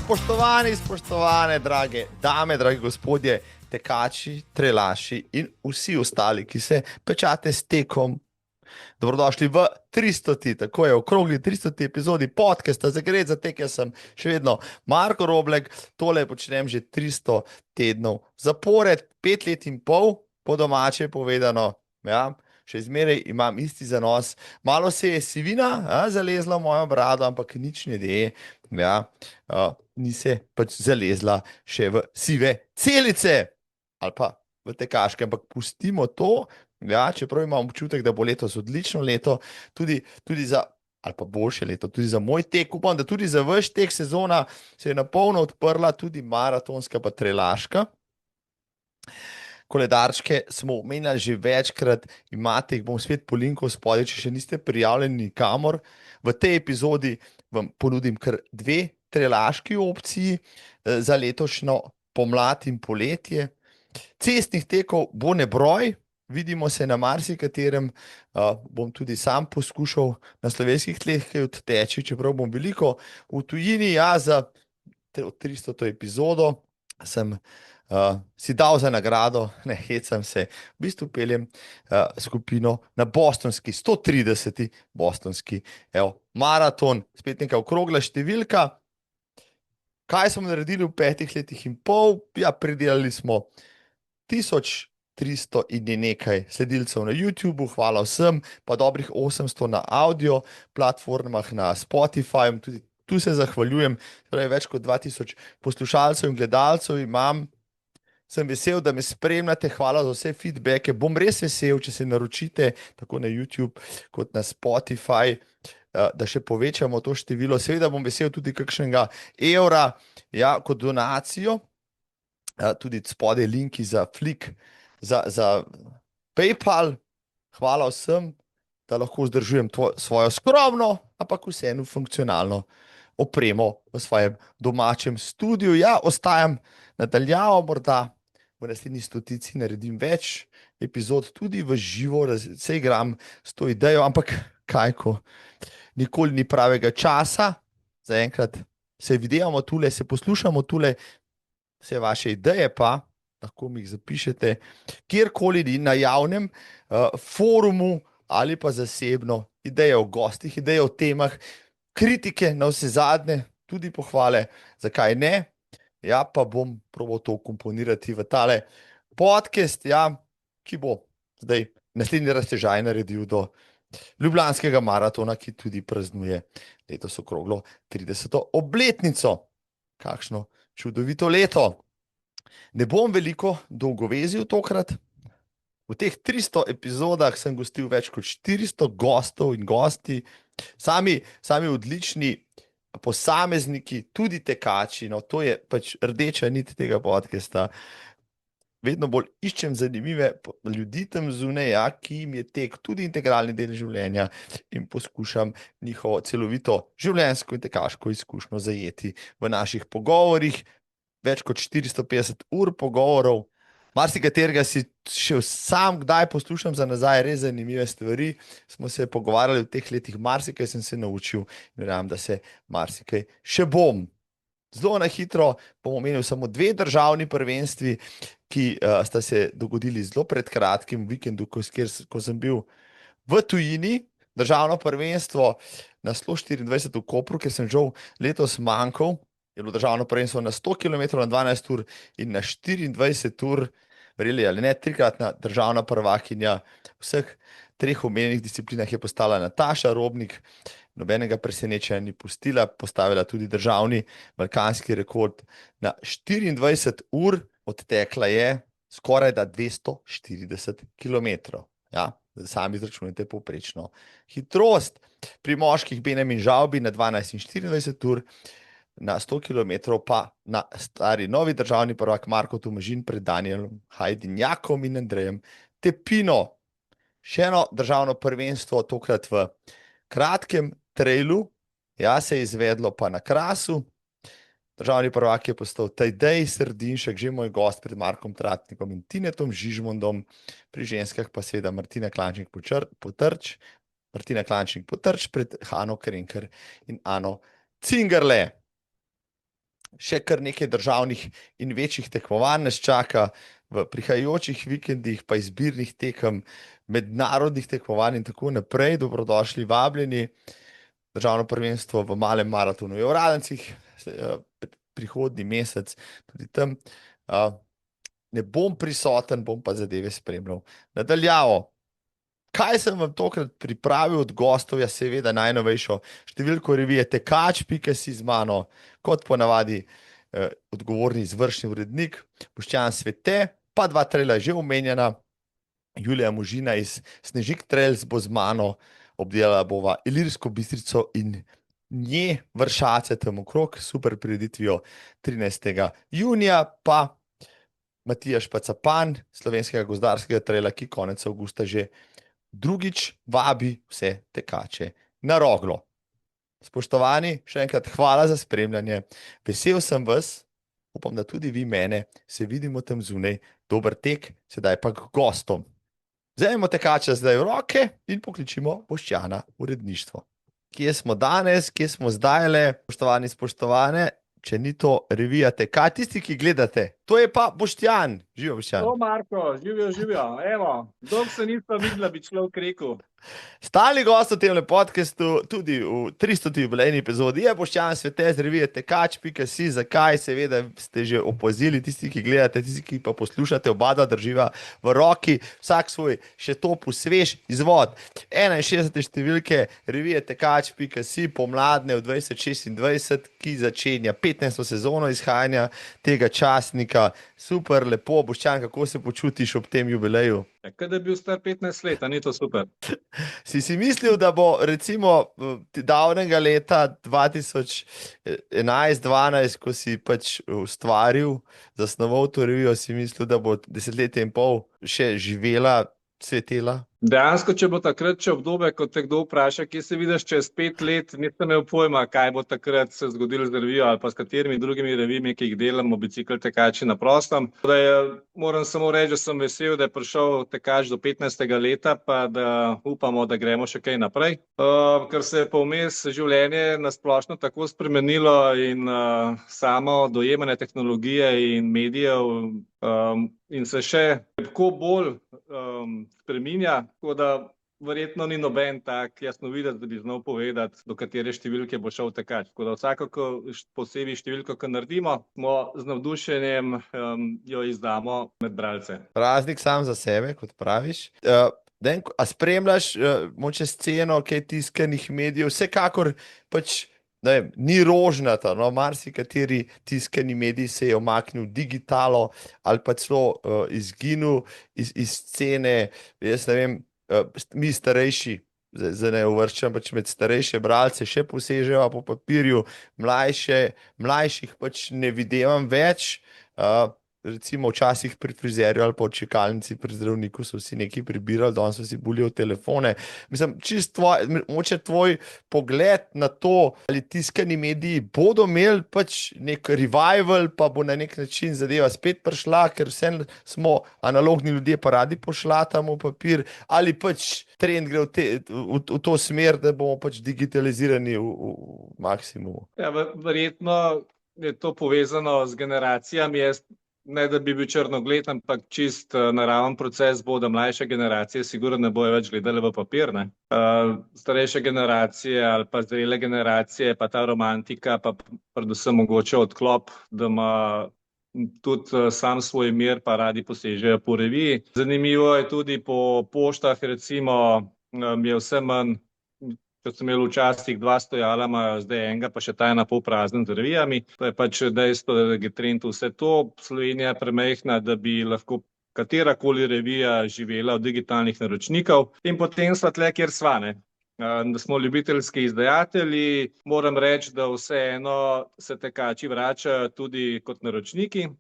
Spoštovane, drage dame, dragi gospodje, tekači, trelaši in vsi ostali, ki se pečate s tekom. Dobrodošli v 300. tako je, okrogli 300. epizodi podcasta za Gre za tek. Jaz sem še vedno Marko Roblek, tole počnem že 300 tednov zapored, 5 let in pol, po domače povedano, ja. Še zmeraj imam isti zanos, malo se je sivina zalezla v mojo brado, ampak nič ne de, ja, ni se pač zalezla še v sive celice ali pa v tekaške, ampak pustimo to, ja, čeprav imam občutek, da bo letos odlično leto, tudi za, ali pa boljše leto, tudi za moj tek, upam, da tudi za vaš tek. Sezona se je na polno odprla, tudi maratonska pa trelaška. Koledarčke smo omenjali že večkrat, imate jih, bom spet polinkal spodaj, če še niste prijavljeni nikamor. V tej epizodi vam ponudim kar dve trelaški opciji za letošnjo pomlad in poletje. Cestnih tekov bo nebroj, vidimo se na marsikaterem, bom tudi sam poskušal na slovenskih tleh kaj odteči, čeprav bom veliko v tujini, ja, za 300. epizodo sem si dal za nagrado, ne hecam se, v bistvu peljem skupino na bostonski, 130. bostonski, evo, maraton, spet neka okrogla številka. Kaj smo naredili v 5 letih in pol? Ja, pridelali smo 1300 in nekaj sledilcev na YouTubu, hvala vsem, pa dobrih 800 na audio platformah, na Spotify, tudi tu se zahvaljujem, torej več kot 2000 poslušalcev in gledalcev imam. Sem vesel, da me spremljate, hvala za vse feedbacke, bom res vesel, če se naročite tako na YouTube kot na Spotify, da še povečamo to število. Seveda bom vesel tudi kakšnega evra, ja, kot donacijo, tudi spodaj linki za Flik, za PayPal. Hvala vsem, da lahko vzdržujem svojo skromno, ampak vseeno funkcionalno opremo v svojem domačem studiu. Ja, ostajam nadaljavo, morda v naslednji stotici naredim več epizod tudi v živo, se igram s to idejo, ampak kaj, ko nikoli ni pravega časa, zaenkrat se videvamo tule, se poslušamo tule, vse vaše ideje pa lahko mi jih zapišete kjerkoli na javnem forumu ali pa zasebno, ideje o gostih, ideje o temah, kritike na vse zadnje, tudi pohvale, zakaj ne. Ja, pa bom probal to komponirati v tale podcast, ja, ki bo zdaj naslednji raztežaj naredil do Ljubljanskega maratona, ki tudi praznuje letos okroglo 30. obletnico. Kakšno čudovito leto. Ne bom veliko dolgovezil tokrat. V teh 300 epizodah sem gostil več kot 400 gostov in gosti, sami odlični posamezniki, tudi tekači, no, to je pač rdeča nit tega podcasta. Vedno bolj iščem zanimive ljudi tam zunaj, ja, ki jim je tek tudi integralni del življenja in poskušam njihovo celovito življenjsko in tekaško izkušnjo zajeti v naših pogovorih. Več kot 450 ur pogovorov, marsikaterega si še sam kdaj poslušam za nazaj, res zanimive stvari. Smo se pogovarjali v teh letih, marsikaj sem se naučil in verjamem, da se marsikaj še bom. Zelo na hitro bom omenil samo 2 državni prvenstvi, ki sta se dogodili zelo pred kratkim vikendu, ko sem bil v tujini. Državno prvenstvo na 124 v Kopru, ker sem žal letos manjkal, je bilo državno prvenstvo na 100 km na 12 ur in na 24 ur, verjeli ali ne, 3-kratna državna prvakinja vseh 3 omenjenih disciplinah je postala Nataša Robnik, nobenega presenečenja ni pustila, postavila tudi državni balkanski rekord na 24 ur, odtekla je skoraj da 240 km. Ja, sami izračunajte povprečno hitrost. Pri moških Benjamin Žavbi na 12 in 24 ur, na 100 km pa na stari novi državni prvak Marko Tomažin pred Danielom Hajdinjakom in Andrejem Tepino. Še eno državno prvenstvo, tokrat v kratkem trailu, ja, se je izvedlo pa na Krasu. Državni prvak je postal Tajdej Srdinšek, že moj gost pred Markom Tratnikom in Tinetom Žižmondom, pri ženskah pa seveda Martina Klančnik-Potrč pred Hano Krenker in Ano Cingerle. Še kar nekaj državnih in večjih tekmovanj nas čaka v prihajajočih vikendih, pa izbirnih tekem, mednarodnih tekmovanj in tako naprej. Dobrodošli, vabljeni. Državno prvenstvo v malem maratonu je v Radencih, prihodnji mesec tudi tam. Ne bom prisoten, bom pa zadeve spremljal nadaljavo. Kaj sem vam tokrat pripravil od gostov? Ja, seveda najnovejšo številko revije Tekač.si z mano, kot ponavadi, odgovorni izvršni urednik Boštjan Svete, pa dva trela že omenjena, Julija Možina iz Snežik Trails bo z mano, obdelala bova Ilirsko Bistrico in nje vršace tam okrog, super prireditvijo 13. junija, pa Matijaš Pacapan, Slovenskega gozdarskega traila, ki konec avgusta že drugič vabi vse tekače na Roglo. Spoštovani, še enkrat hvala za spremljanje. Vesel sem vas, upam, da tudi vi mene, se vidimo tam zunaj. Dober tek, sedaj pa k gostom. Vzemimo tekača zdaj v roke in pokličimo Boštjana v uredništvo. Kje smo danes, kje smo zdajle, spoštovani, spoštovane, če ni to revija Tekač, tisti, ki gledate, to je pa Boštjan. Živijo, Boštjan. O, Marko, živijo. Evo, dolgo se nisva videla, bi človek rekel. Stalni gost v tem podcastu, tudi v 300. jubilejni epizodi, je Boštjan Svete z revije Tekač.si. Zakaj? Seveda ste že opazili, tisti, ki gledate, tisti, ki pa poslušate, oba dva drživa v roki, vsak svoj še topu svež izvod 61. številke revije Tekač.si, pomladne v 2026, ki začenja 15. sezono izhajanja tega časnika. Super, lepo. Boštjan, kako se počutiš ob tem jubileju? Kaj da bi bil star 15 let, a ni to super? Si mislil, da bo recimo davnega leta 2011-2012, ko si pač ustvaril, zasnoval to revijo, si mislil, da bo 10 let in pol še živela, cvetela? Dejansko, če bo takrat še obdobje, kot te kdo vpraša, kje se vidiš čez 5 let, nisem imel pojma, kaj bo takrat se zgodilo z revijo ali pa s katerimi drugimi revijami, ki jih delamo, Bicikel tekači na prostem. Moram samo reči, da sem vesel, da je prišel tekač do 15. leta, pa da upamo, da gremo še kaj naprej. Ker se je pa vmes življenje nasplošno tako spremenilo in samo dojemanje tehnologije in medijev in se še tako bolj spreminja, tako da verjetno ni noben tak jasnovidec, da bi znal povedati, do katere številke bo šel tekač. Tako da vsako posebej številko, ko naredimo, smo z navdušenjem jo izdamo med bralce. Praznik sam za sebe, kot praviš. A spremljaš moče sceno, kaj tiskanih medijev? Vsekakor pač ni rožnata, no, marsikateri tiskani medij se je omaknil digitalo ali pa celo izginil iz scene. Jaz ne vem, mi starejši, zdaj ne uvrščam pač med starejše bralce, še posežejo po papirju, mlajših pač ne videvam več. Recimo včasih pri frizerju ali pa v čakalnici pri zdravniku so vsi nekaj prebirali, danes so si bulijo telefone. Mislim, mogoče tvoj pogled na to, ali tiskani mediji bodo imeli pač nek revival, pa bo na nek način zadeva spet prišla, ker vse smo analogni ljudje, pa radi pošlatamo papir, ali pač trend gre v to smer, da bomo pač digitalizirani v maksimumu. Ja, verjetno je to povezano z generacijami. Ne, da bi bil črnogled, ampak čist naraven proces bo, da mlajše generacije sigurno ne bojo več gledali v papir. Starejše generacije ali pa zrele generacije, pa ta romantika, pa predvsem mogoče odklop, da ima tudi sam svoj mir, pa radi posežejo po reviji. Zanimivo je tudi po poštah, recimo, je vse manj. Če sem imel včasih 2 stojala, imajo zdaj enega, pa še ta ena pol prazen z revijami. To je pač dejstvo, da je trend vse to. Slovenija je premajhna, da bi lahko katerakoli revija živela od digitalnih naročnikov. In potem sva tle, kjer sva, ne. Da smo ljubiteljski izdajatelji, moram reči, da vseeno se tekači vračajo tudi kot naročniki.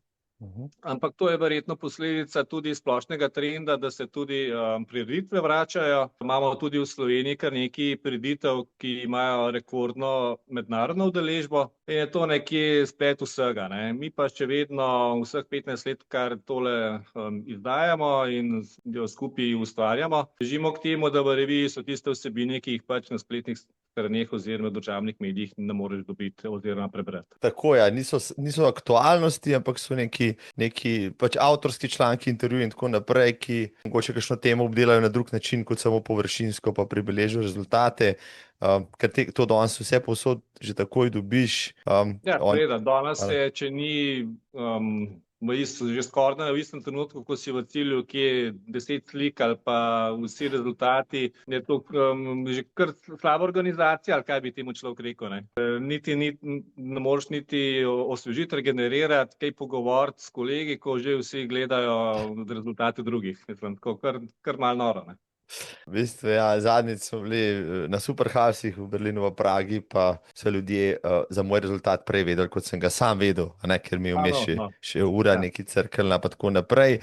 Ampak to je verjetno posledica tudi splošnega trenda, da se tudi prireditve vračajo. Imamo tudi v Sloveniji kar nekaj prireditev, ki imajo rekordno mednarodno udeležbo in je to nekje splet vsega, ne. Mi pa še vedno vseh 15 let, kar tole izdajamo in jo skupaj ustvarjamo, težimo k temu, da v reviji so tiste vsebine, ki jih pač na spletnih straneh oziroma državnih medijih ne moreš dobiti oziroma prebrati. Tako je, niso aktualnosti, ampak so neki pač avtorski članki, intervjuji in tako naprej, ki mogoče kakšno temo obdelajo na drug način, kot samo površinsko, pa pribeležijo rezultate. Ker to danes vse povsod že takoj dobiš. Ja, seveda, danes je, če ni že skoraj v istem trenutku, ko si v cilju, ki je 10 slik ali pa vsi rezultati, je to že kar slaba organizacija, ali kaj bi temu človek rekel, ne? Ne moreš niti osvežiti, regenerirati, kaj pogovoriti s kolegi, ko že vsi gledajo rezultate drugih. Mislim, tako kar malo noro, ne? V bistvu, ja, zadnjič smo bili na Superhalsih v Berlinu, v Pragi, pa so ljudje za moj rezultat prej vedeli, kot sem ga sam vedel, ne, ker mi je vmes še ura neki crkljna, pa tako naprej.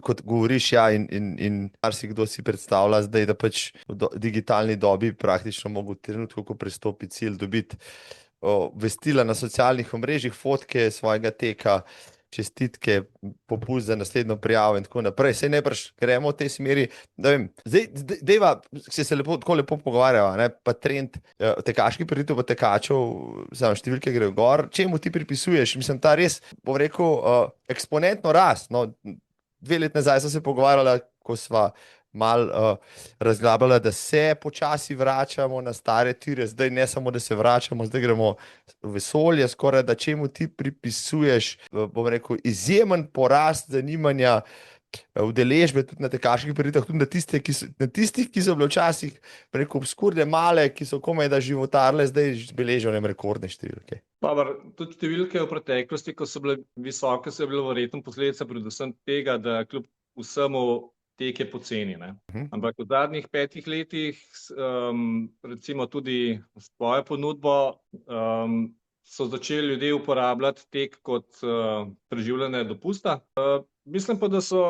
Kot govoriš, ja, in marsikdo si predstavlja zdaj, da pač v digitalni dobi praktično mogo v trenutku, ko pristopi cilj, dobiti vestila na socialnih omrežjih, fotke svojega teka, čestitke, popust za naslednjo prijavo in tako naprej. Sej najbrž gremo v tej smeri, da vem, zdaj se tako lepo pogovarjava, ne, pa trend tekaških prireditev pa tekačev, samo številke grejo gor. Čemu ti pripisuješ? Mislim, ta res, bom rekel, eksponentno rast. No, 2 leti nazaj sem se pogovarjala, ko sva malo razglabljala, da se počasi vračamo na stare tire, zdaj ne samo, da se vračamo, zdaj gremo v vesolje, skoraj da čemu ti pripisuješ, bom rekel, izjemen porast zanimanja, udeležbe tudi na tekaških prireditvah, tudi na tistih, ki so bile včasih, bom rekel, obskurne, male, ki so komaj da životarle, zdaj beležijo rekordne številke. Dobar, tudi številke v preteklosti, ko so bile visoke, so bile verjetno posledica predvsem tega, da kljub vsemu tek je poceni, ne. Ampak v zadnjih 5 letih, recimo tudi s tvojo ponudbo, so začeli ljudje uporabljati tek kot preživljanje dopusta. Mislim pa, da so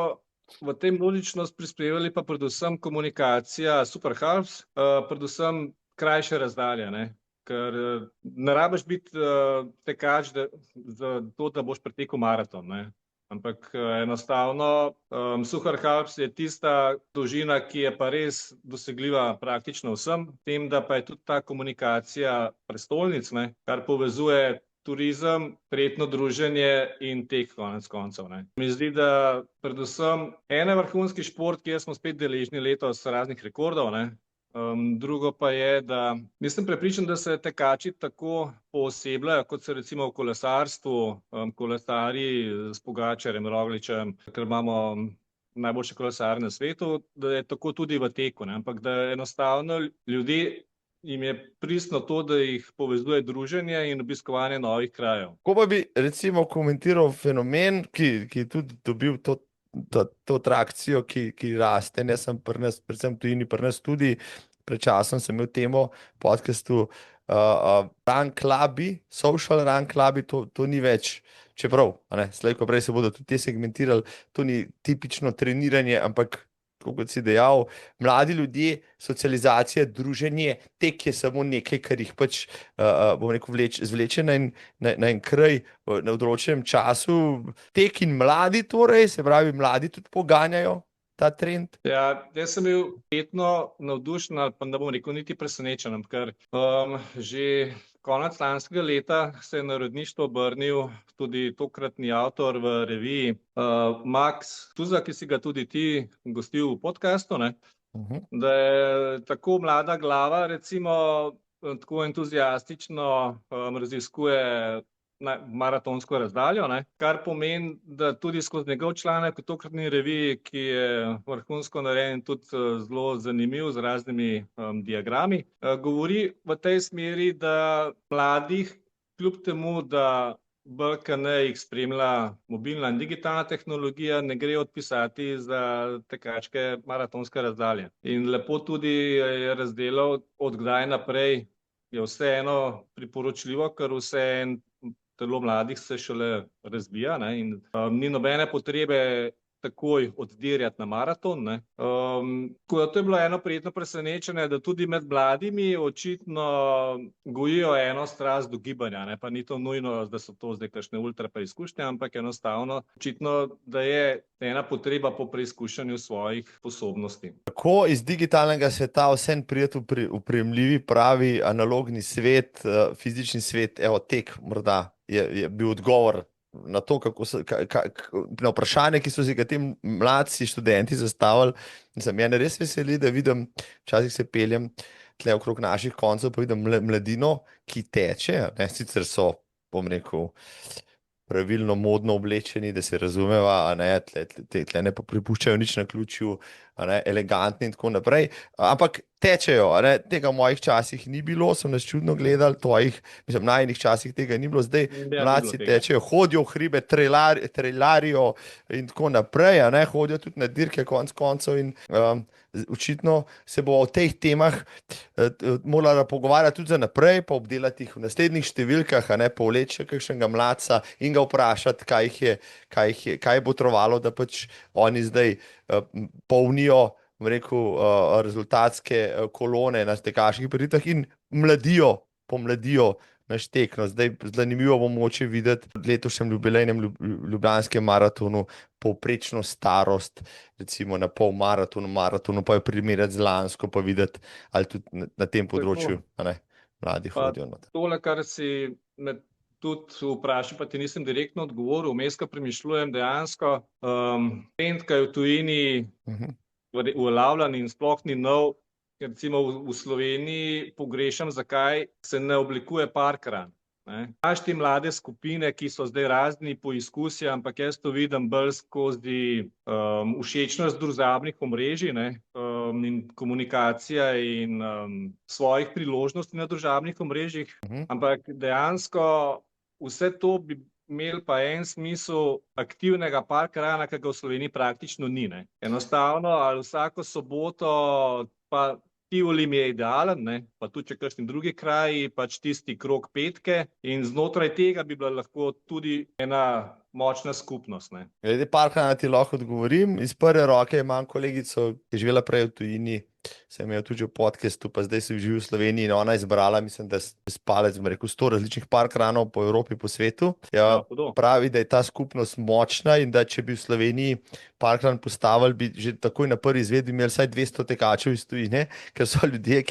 v tem množičnost prispevali pa predvsem komunikacija Superhalfs, predvsem krajše razdalje, ne. Ker ne rabiš biti tekač za to, da boš pretekel maraton, ne. Ampak enostavno Superhalfs je tista dolžina, ki je pa res dosegljiva praktično vsem, tem, da pa je tudi ta komunikacija prestolnic, ne, kar povezuje turizem, prijetno druženje in tek konec koncev, ne. Mi zdi, da predvsem vrhunski šport, kjer smo spet deležni letos raznih rekordov, ne. Drugo pa je, da nisem prepričan, da se tekači tako poosebljajo, kot se recimo v kolesarstvu, kolesarji s Pogačarjem, Rogličem, ker imamo najboljše kolesarje na svetu, da je tako tudi v teku, ne. Ampak da enostavno ljudje, jim je pristno to, da jih povezuje druženje in obiskovanje novih krajev. Ko pa bi recimo komentiral fenomen, ki je tudi dobil to trakcijo, ki raste, ne samo pri nas, predvsem tujini, pri nas tudi. Pred časom sem imel temo v podcastu Run Clubi, Social Run Clubi, to ni več, čeprav, slej ko prej se bodo tudi te segmentirali, to ni tipično treniranje, ampak kot si dejal, mladi ljudje, socializacija, druženje, tek je samo nekaj, kar jih pač, bom rekel, zvleče na en kraj na določenem času. Tek in mladi torej, se pravi, mladi tudi poganjajo ta trend? Ja, jaz sem bil etno navdušen, ali pa ne bom rekel niti presenečen, ker že konec lanskega leta se je na uredništvo obrnil tudi tokratni avtor v reviji Max Tuza, ki si ga tudi ti gostil v podcastu, ne. Da je tako mlada glava, recimo, tako entuziastično raziskuje maratonsko razdaljo, ne, kar pomeni, da tudi skozi njegov članek v tokratni reviji, ki je vrhunsko narejen, tudi zelo zanimiv z raznimi diagrami, govori v tej smeri, da mladih, kljub temu, da BKN jih spremlja mobilna in digitalna tehnologija, ne gre odpisati za tekaške maratonske razdalje. In lepo tudi je razdelal, od kdaj naprej je vseeno priporočljivo, ker vseeno telo mladih se šele razvija, ne, in ni nobene potrebe takoj oddirjati na maraton. Ne. Tako da to je bilo eno prijetno presenečenje, da tudi med mladimi očitno gojijo eno strast do gibanja, ne. Pa ni to nujno, da so to zdaj kakšne ultra preizkušnje, ampak enostavno očitno, da je ena potreba po preizkušanju svojih sposobnosti. Kako iz digitalnega sveta vsem prijeti v prejemljivi, pravi analogni svet, fizični svet, evo, tek morda je bil odgovor na to, na vprašanje, ki so si ga ti mladci študenti zastavili. Za mene res veseli, da vidim, včasih se peljem tle okrog naših koncev, pa vidim mladino, ki teče, ne, sicer so, bom rekel, pravilno modno oblečeni, da se razumeva, a ne, tle ne prepuščajo nič na ključju, a ne, elegantni in tako naprej, ampak tečejo, a ne, tega v mojih časih ni bilo, sem nas čudno gledal, tvojih, mislim, najinih časih tega ni bilo, zdaj mladci tečejo, hodijo v hribe, trejlarijo in tako naprej, a ne, hodijo tudi na dirke konc koncev in očitno se bo o teh temah morala pogovarjati tudi za naprej, pa obdelati jih v naslednjih številkah, a ne, povleči kakšnega mladca in ga vprašati, kaj je botrovalo, da pač oni zdaj polnijo, bom rekel, rezultatske kolone na tekaških prireditvah in pomladijo naš tek. No, zdaj zanimivo bo mogoče videti v letošnjem jubilejnem ljubljanskem maratonu povprečno starost, recimo na pol maratonu, pa jo primerjati z lansko, pa videti, ali tudi na tem področju, a ne, mladi hodijo noter. Tole, kar si me tudi vprašal, pa ti nisem direktno odgovoril, vmes, ko premišljujem dejansko, trend, ki je v tujini uveljavljen in sploh ni nov, recimo v Sloveniji pogrešam, zakaj se ne oblikuje parkrun. Imaš ti mlade skupine, ki so zdaj razni poizkusi, ampak jaz to vidim bolj skozi všečnost družabnih omrežij, ne, in komunikacija in svojih priložnosti na družabnih omrežjih, ampak dejansko vse to bi imeli pa en smisel aktivnega parkruna, ki ga v Sloveniji praktično ni, ne. Enostavno, ali vsako soboto, pa Tivoli mi je idealen, ne, pa tudi če kakšni drugi kraji, pač tisti krog petke in znotraj tega bi bila lahko tudi ena močna skupnost, ne. Glede parkruna ti lahko odgovorim, iz prve roke imam kolegico, ki je živela prej v tujini, sem imel tudi v podcastu, pa zdaj se živi v Sloveniji in ona je izbrala, mislim, da s palec, bom rekel, 100 različnih parkrunov po Evropi, po svetu. Ja, pravi, da je ta skupnost močna in da če bi v Sloveniji parkrun postavili, bi že takoj na prvi izvedbi imeli vsaj 200 tekačev iz tujine, ker so ljudje,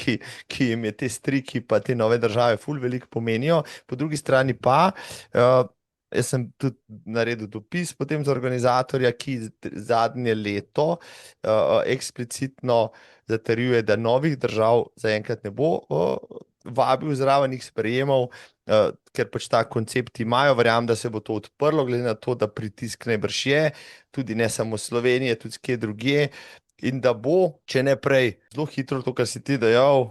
ki jim je te striki pa te nove države ful veliko pomenijo. Po drugi strani pa, jaz sem tudi naredil dopis potem za organizatorja, ki zadnje leto eksplicitno zatrjuje, da novih držav zaenkrat ne bo vabil zraven, jih sprejemal, ker pač ta koncept imajo. Verjamem, da se bo to odprlo, glede na to, da pritisk najbrž je, tudi ne samo Slovenije, tudi kje drugje. In da bo, če ne prej, zelo hitro to, kar si ti dejal,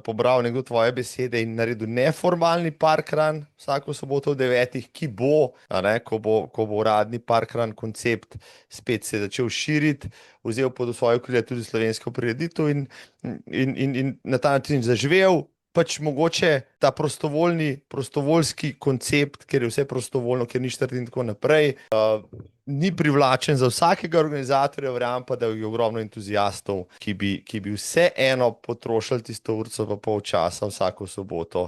pobral nekdo tvoje besede in naredil neformalni parkrun vsako soboto ob 9, ki bo, ko bo uradni parkrun koncept spet se začel širiti, vzel pod svoje okrilje tudi slovensko prireditev in na ta način zaživel. Pač mogoče ta prostovoljski koncept, ker je vse prostovoljno, ker ni štrt in tako naprej, ni privlačen za vsakega organizatorja, verjamem pa, da je ogromno entuzijastov, ki bi vseeno potrošili tisto urco pa pol časa vsako soboto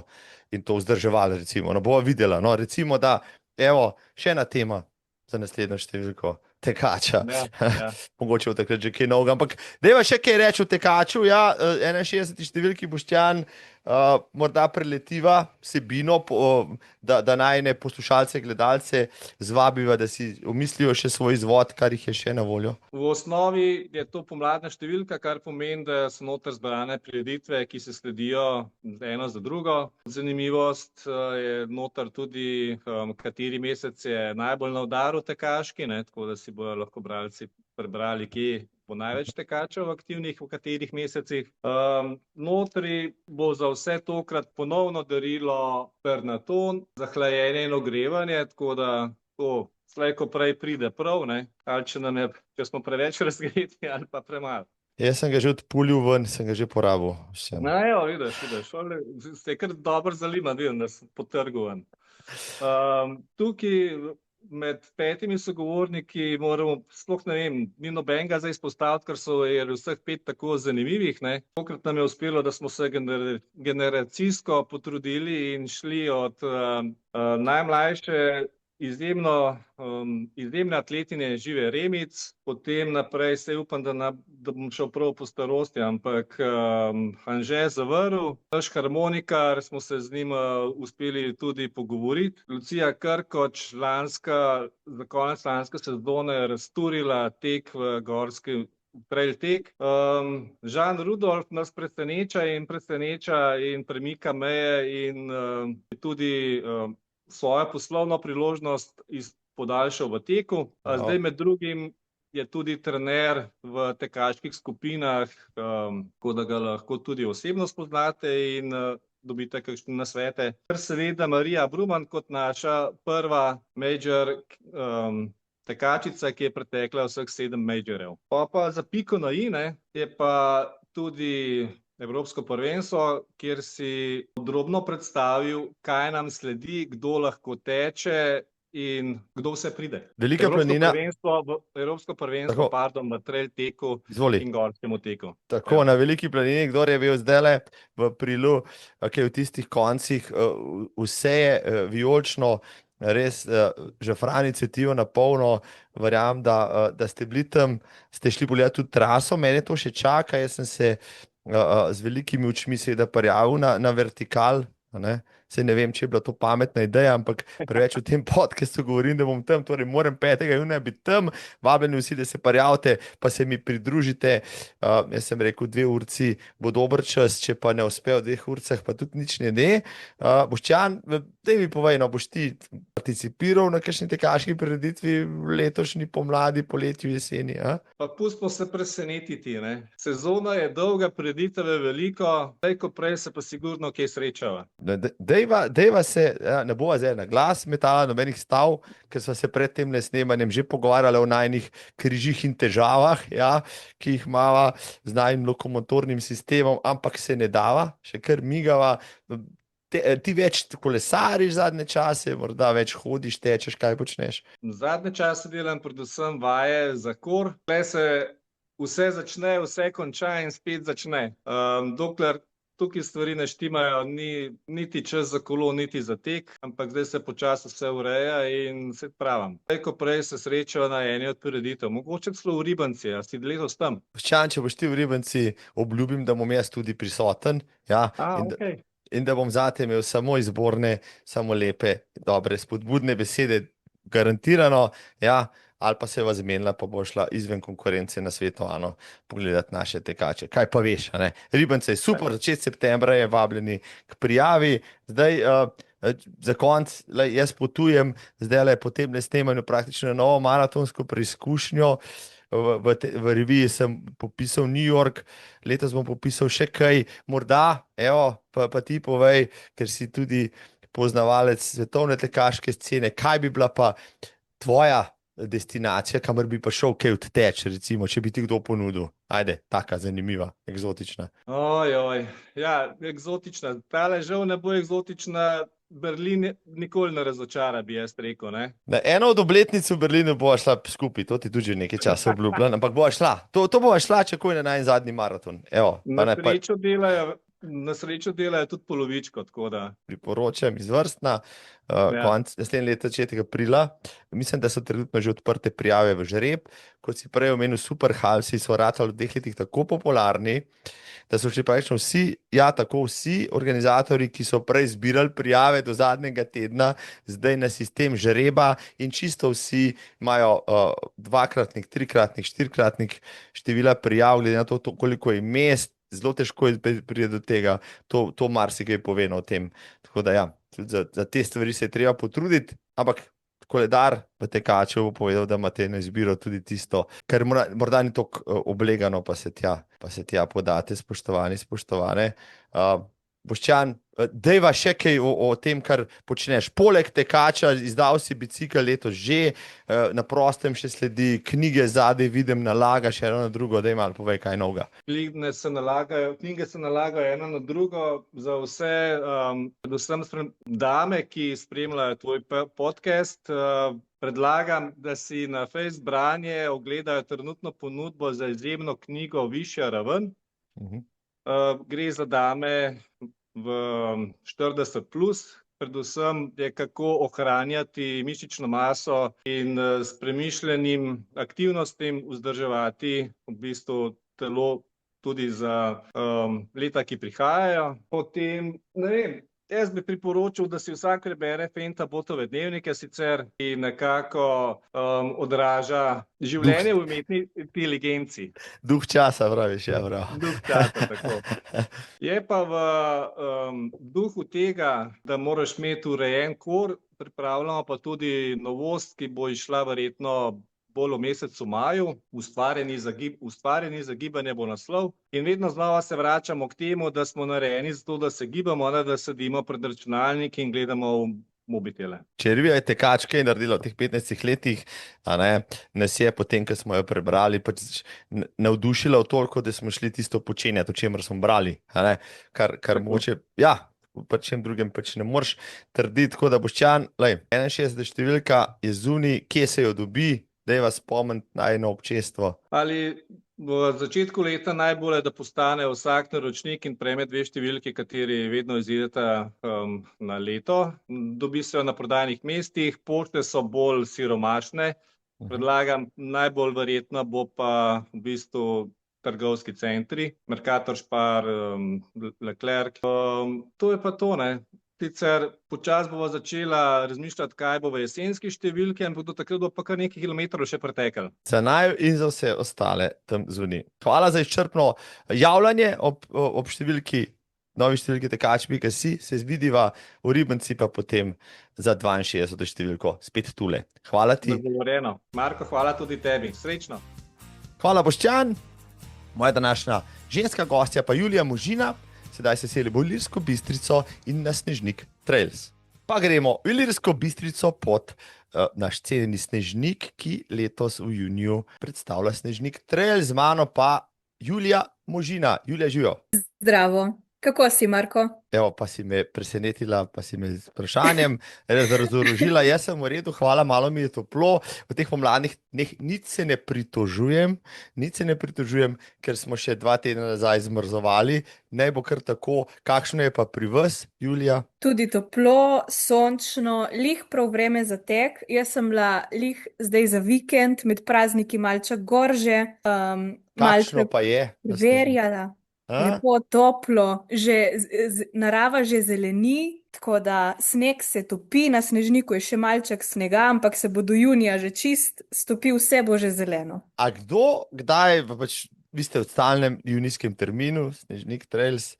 in to vzdrževali, recimo. No, bova videla, no, recimo, da, evo, še ena tema za naslednjo številko. Tekača. Ja. Mogoče v takrat že kaj novega, ampak dajva še kaj reči o tekaču. Ja, 61. številki Boštjan, morda preletiva vsebino, da najine poslušalce, gledalce zvabiva, da si omislijo še svoj izvod, kar jih je še na voljo. V osnovi je to pomladna številka, kar pomeni, da so noter zbrane prireditve, ki se sledijo eno za drugo. Zanimivost je noter tudi, kateri mesec je najbolj na udaru tekaški, ne, tako da si bojo lahko bralci prebrali, kje bo največ tekačev aktivnih, v katerih mesecih. Notri bo za vse tokrat ponovno darilo Pernaton za hlajenje in ogrevanje, tako da to slej ko prej pride prav, ne, ali če smo preveč razgreti ali pa premalo. Jaz sem ga že odpulil ven, sem ga že porabil. Jo, vidiš, se je kar dobro zalima, vidim, da sem potrgal ven. Tukaj med 5 sogovorniki moramo, sploh ne vem, ni nobenega za izpostaviti, ker je vseh 5 tako zanimivih. Ne. Tokrat nam je uspelo, da smo se generacijsko potrudili in šli od najmlajše izjemne atletinje Žive Remic, potem naprej se upam, da bom šel prav po starosti, ampak Anže Zavrl, naš harmonikar, smo se z njim uspeli tudi pogovoriti. Lucija Krkoč, za konec lanske sezone razturila tek v gorski trail tek. Žan Rudolf nas preseneča in premika meje in tudi svojo poslovno priložnost podaljšal v teku. Zdaj med drugim je tudi trener v tekaških skupinah, tako da ga lahko tudi osebno spoznate in dobite kakšne nasvete. Ker seveda Marija Bruman kot naša prva major tekačica, ki je pretekla vseh 7 majorjev. Pa za piko na i, ne, je pa tudi Evropsko prvenstvo, kjer si podrobno predstavil, kaj nam sledi, kdo lahko teče in kdo vse pride. Velika planina. Evropsko prvenstvo, v trail teku in gorskemu teku. Tako, na Veliki planini, kdor je bil zdajle v aprilu, ki je v tistih koncih, vse je vijolično, res žafrani cvetijo na polno, verjamem, da ste bili tam, ste šli pogledati tudi traso, mene to še čaka, jaz sem se z velikimi očmi seveda prijavil na vertikal, saj ne vem, če je bila to pametna ideja, ampak preveč v tem podcastu govorim, da bom tam, torej moram 5. junija biti tam, vabljeni vsi, da se prijavite, pa se mi pridružite. Jaz sem rekel, 2 urci bo dober čas, če pa ne uspe v 2 urcah, pa tudi nič ne. Boštjan, daj mi povej, no, boš ti participiral na kakšni tekaški prireditvi letošnji pomladi, poletju, jeseni? Pa pustimo se presenetiti, ne. Sezona je dolga, prireditev je veliko, ko prej se pa sigurno kje srečava. Dejva se, ne bova zdaj na glas metala nobenih stav, ker sva se pred tem snemanjem že pogovarjala o najnih križih in težavah, ki jih imava z najnim lokomotornim sistemom, ampak se ne dava, še kar migava. Ti več kolesariš zadnje čase, morda več hodiš, tečeš, kaj počneš? Zadnje čase delam predvsem vaje za kor. Tukaj se vse začne, vse konča in spet začne. Dokler tukaj stvari ne štimajo, ni niti čas za kolo, niti za tek, ampak zdaj se počasi vse ureja in se pravim. Ko prej se srečava na eni od prireditev, mogoče celo v Ribanci, a si letos tam? Boštjan, če boš ti v Ribanci, obljubim, da bom jaz tudi prisoten, okej. In da bom zate imel samo izborne, samo lepe, dobre, spodbudne besede, garantirano, ali pa se va zmenila, pa bo šla izven konkurence na Sveto Ano pogledati naše tekače. Kaj pa veš, a ne? Ribance je super, začetek septembra je vabljeni k prijavi. Zdaj, za konec, jaz potujem zdajle po tem snemanju praktično na novo maratonsko preizkušnjo. V reviji sem popisal New York, letos bom popisal še kaj, morda, pa ti povej, ker si tudi poznavalec svetovne tekaške scene, kaj bi bila pa tvoja destinacija, kamor bi pa šel kaj odteč, recimo, če bi ti kdo ponudil? Ajde, taka zanimiva, eksotična. Eksotična. Tale žal ne bo eksotična. Berlin nikoli ne razočara, bi jaz rekel, ne. Na eno od obletnic v Berlinu bova šla skupaj, to ti tudi že nekaj časa obljubljam, ampak bova šla. To bova šla, čakoj na najin zadnji maraton. Na srečo delajo tudi polovičko, tako da. Priporočam, izvrstna. Konec naslednje leto, začetek aprila. Mislim, da so trenutno že odprte prijave v žreb. Kot si prej omenil, super halsi so ratali v 2 letih tako popularni, da so šli praktično vsi organizatorji, ki so prej zbirali prijave do zadnjega tedna, zdaj na sistem žreba in čisto vsi imajo 2-kratnik, 3-kratnik, 4-kratnik števila prijav, glede na to, koliko je mest, zelo težko pride do tega, to marsikaj pove o tem. Tako da tudi za te stvari se je treba potruditi, ampak koledar v tekačev bo povedal, da imate na izbiro tudi tisto, kar morda ni toliko oblegano, pa se tja podate, spoštovane. Boštjan, dejva še kaj o tem, kar počneš. Poleg tekača, izdal si bicikel letos že, na prostem še sledi knjige zadaj, vidim, nalagaš eno na drugo, dej malo povej, kaj novega. Knjige se nalagajo eno na drugo za vse, predvsem dame, ki spremljajo tvoj podcast. Predlagam, da si na Face branje ogledajo trenutno ponudbo za izjemno knjigo Višja raven. Gre za dame v 40 plus, predvsem je kako ohranjati mišično maso in s premišljenim aktivnostim vzdrževati v bistvu telo tudi za leta, ki prihajajo. Potem, ne vem, jaz bi priporočil, da si vsak prebere Fenta Botove dnevnike sicer, ki nekako odraža življenje v umetni inteligenci. Duh časa, praviš, ja, prav. Duh časa, tako. Je pa v duhu tega, da moraš imeti urejen kor, pripravljamo pa tudi novost, ki bo izšla verjetno bolj v mesecu maju, ustvarjeni za gibanje bo naslov. In vedno znova se vračamo k temu, da smo narejeni zato, da se gibamo, ne da sedimo pred računalniki in gledamo v mobitele. Če revija je tekačke naredila v teh 15 letih, nas je potem, ko smo jo prebrali, pač navdušila toliko, da smo šli tisto počenjati, o čemer smo brali. Kar mogoče, ja, pa čem drugem pač ne moreš trditi. Tako da Boštjan, 61 številka je zunaj, kje se jo dobi? Daj vas spomniti na eno občestvo. Ali v začetku leta najbolje, da postane vsak naročnik in prejme 2 številki, kateri vedno izideta na leto. Dobi se jo na prodajnih mestih, pošte so bolj siromašne. Predlagam, najbolj verjetno bo pa v bistvu trgovski centri, Mercator, Spar, Leclerc. To je pa to, ne. Sicer počasi bova začela razmišljati, kaj bo v jesenski številki, ampak do takrat bo pa kar nekaj kilometrov še pretekel. Za naju in za vse ostale tam zunaj. Hvala za izčrpno javljanje ob številki, novi številki tekač.si, se zvidiva v Ribenci pa potem za 62 številko spet tule. Hvala ti. Dogovorjeno. Marko, hvala tudi tebi. Srečno. Hvala, Boštjan. Moja današnja ženska gostja pa Julija Možina. Sedaj se selimo v Ilirsko Bistrico in na Snežnik Trails. Pa gremo v Ilirsko Bistrico pod naš cenjeni Snežnik, ki letos v juniju predstavlja Snežnik Trails. Z mano pa Julija Možina. Julija, živijo. Zdravo. Kako si, Marko? Evo, pa si me presenetila, pa si me z vprašanjem razorožila. Jaz sem v redu, hvala, malo mi je toplo. V teh pomladnih dneh nič se ne pritožujem, ker smo še 2 tedna nazaj zmrzovali. Naj bo kar tako. Kakšno je pa pri vas, Julija? Tudi toplo, sončno, lih prav vreme za tek. Jaz sem bila lih zdaj za vikend, med prazniki malček gor že. Kakšno pa je? Preverjala. Lepo, toplo, narava že zeleni, tako da sneg se topi, na Snežniku je še malček snega, ampak se bo do junija že čist stopil, vse bo že zeleno. A kdaj, pač vi ste v stalnem junijskem terminu, Snežnik Trails,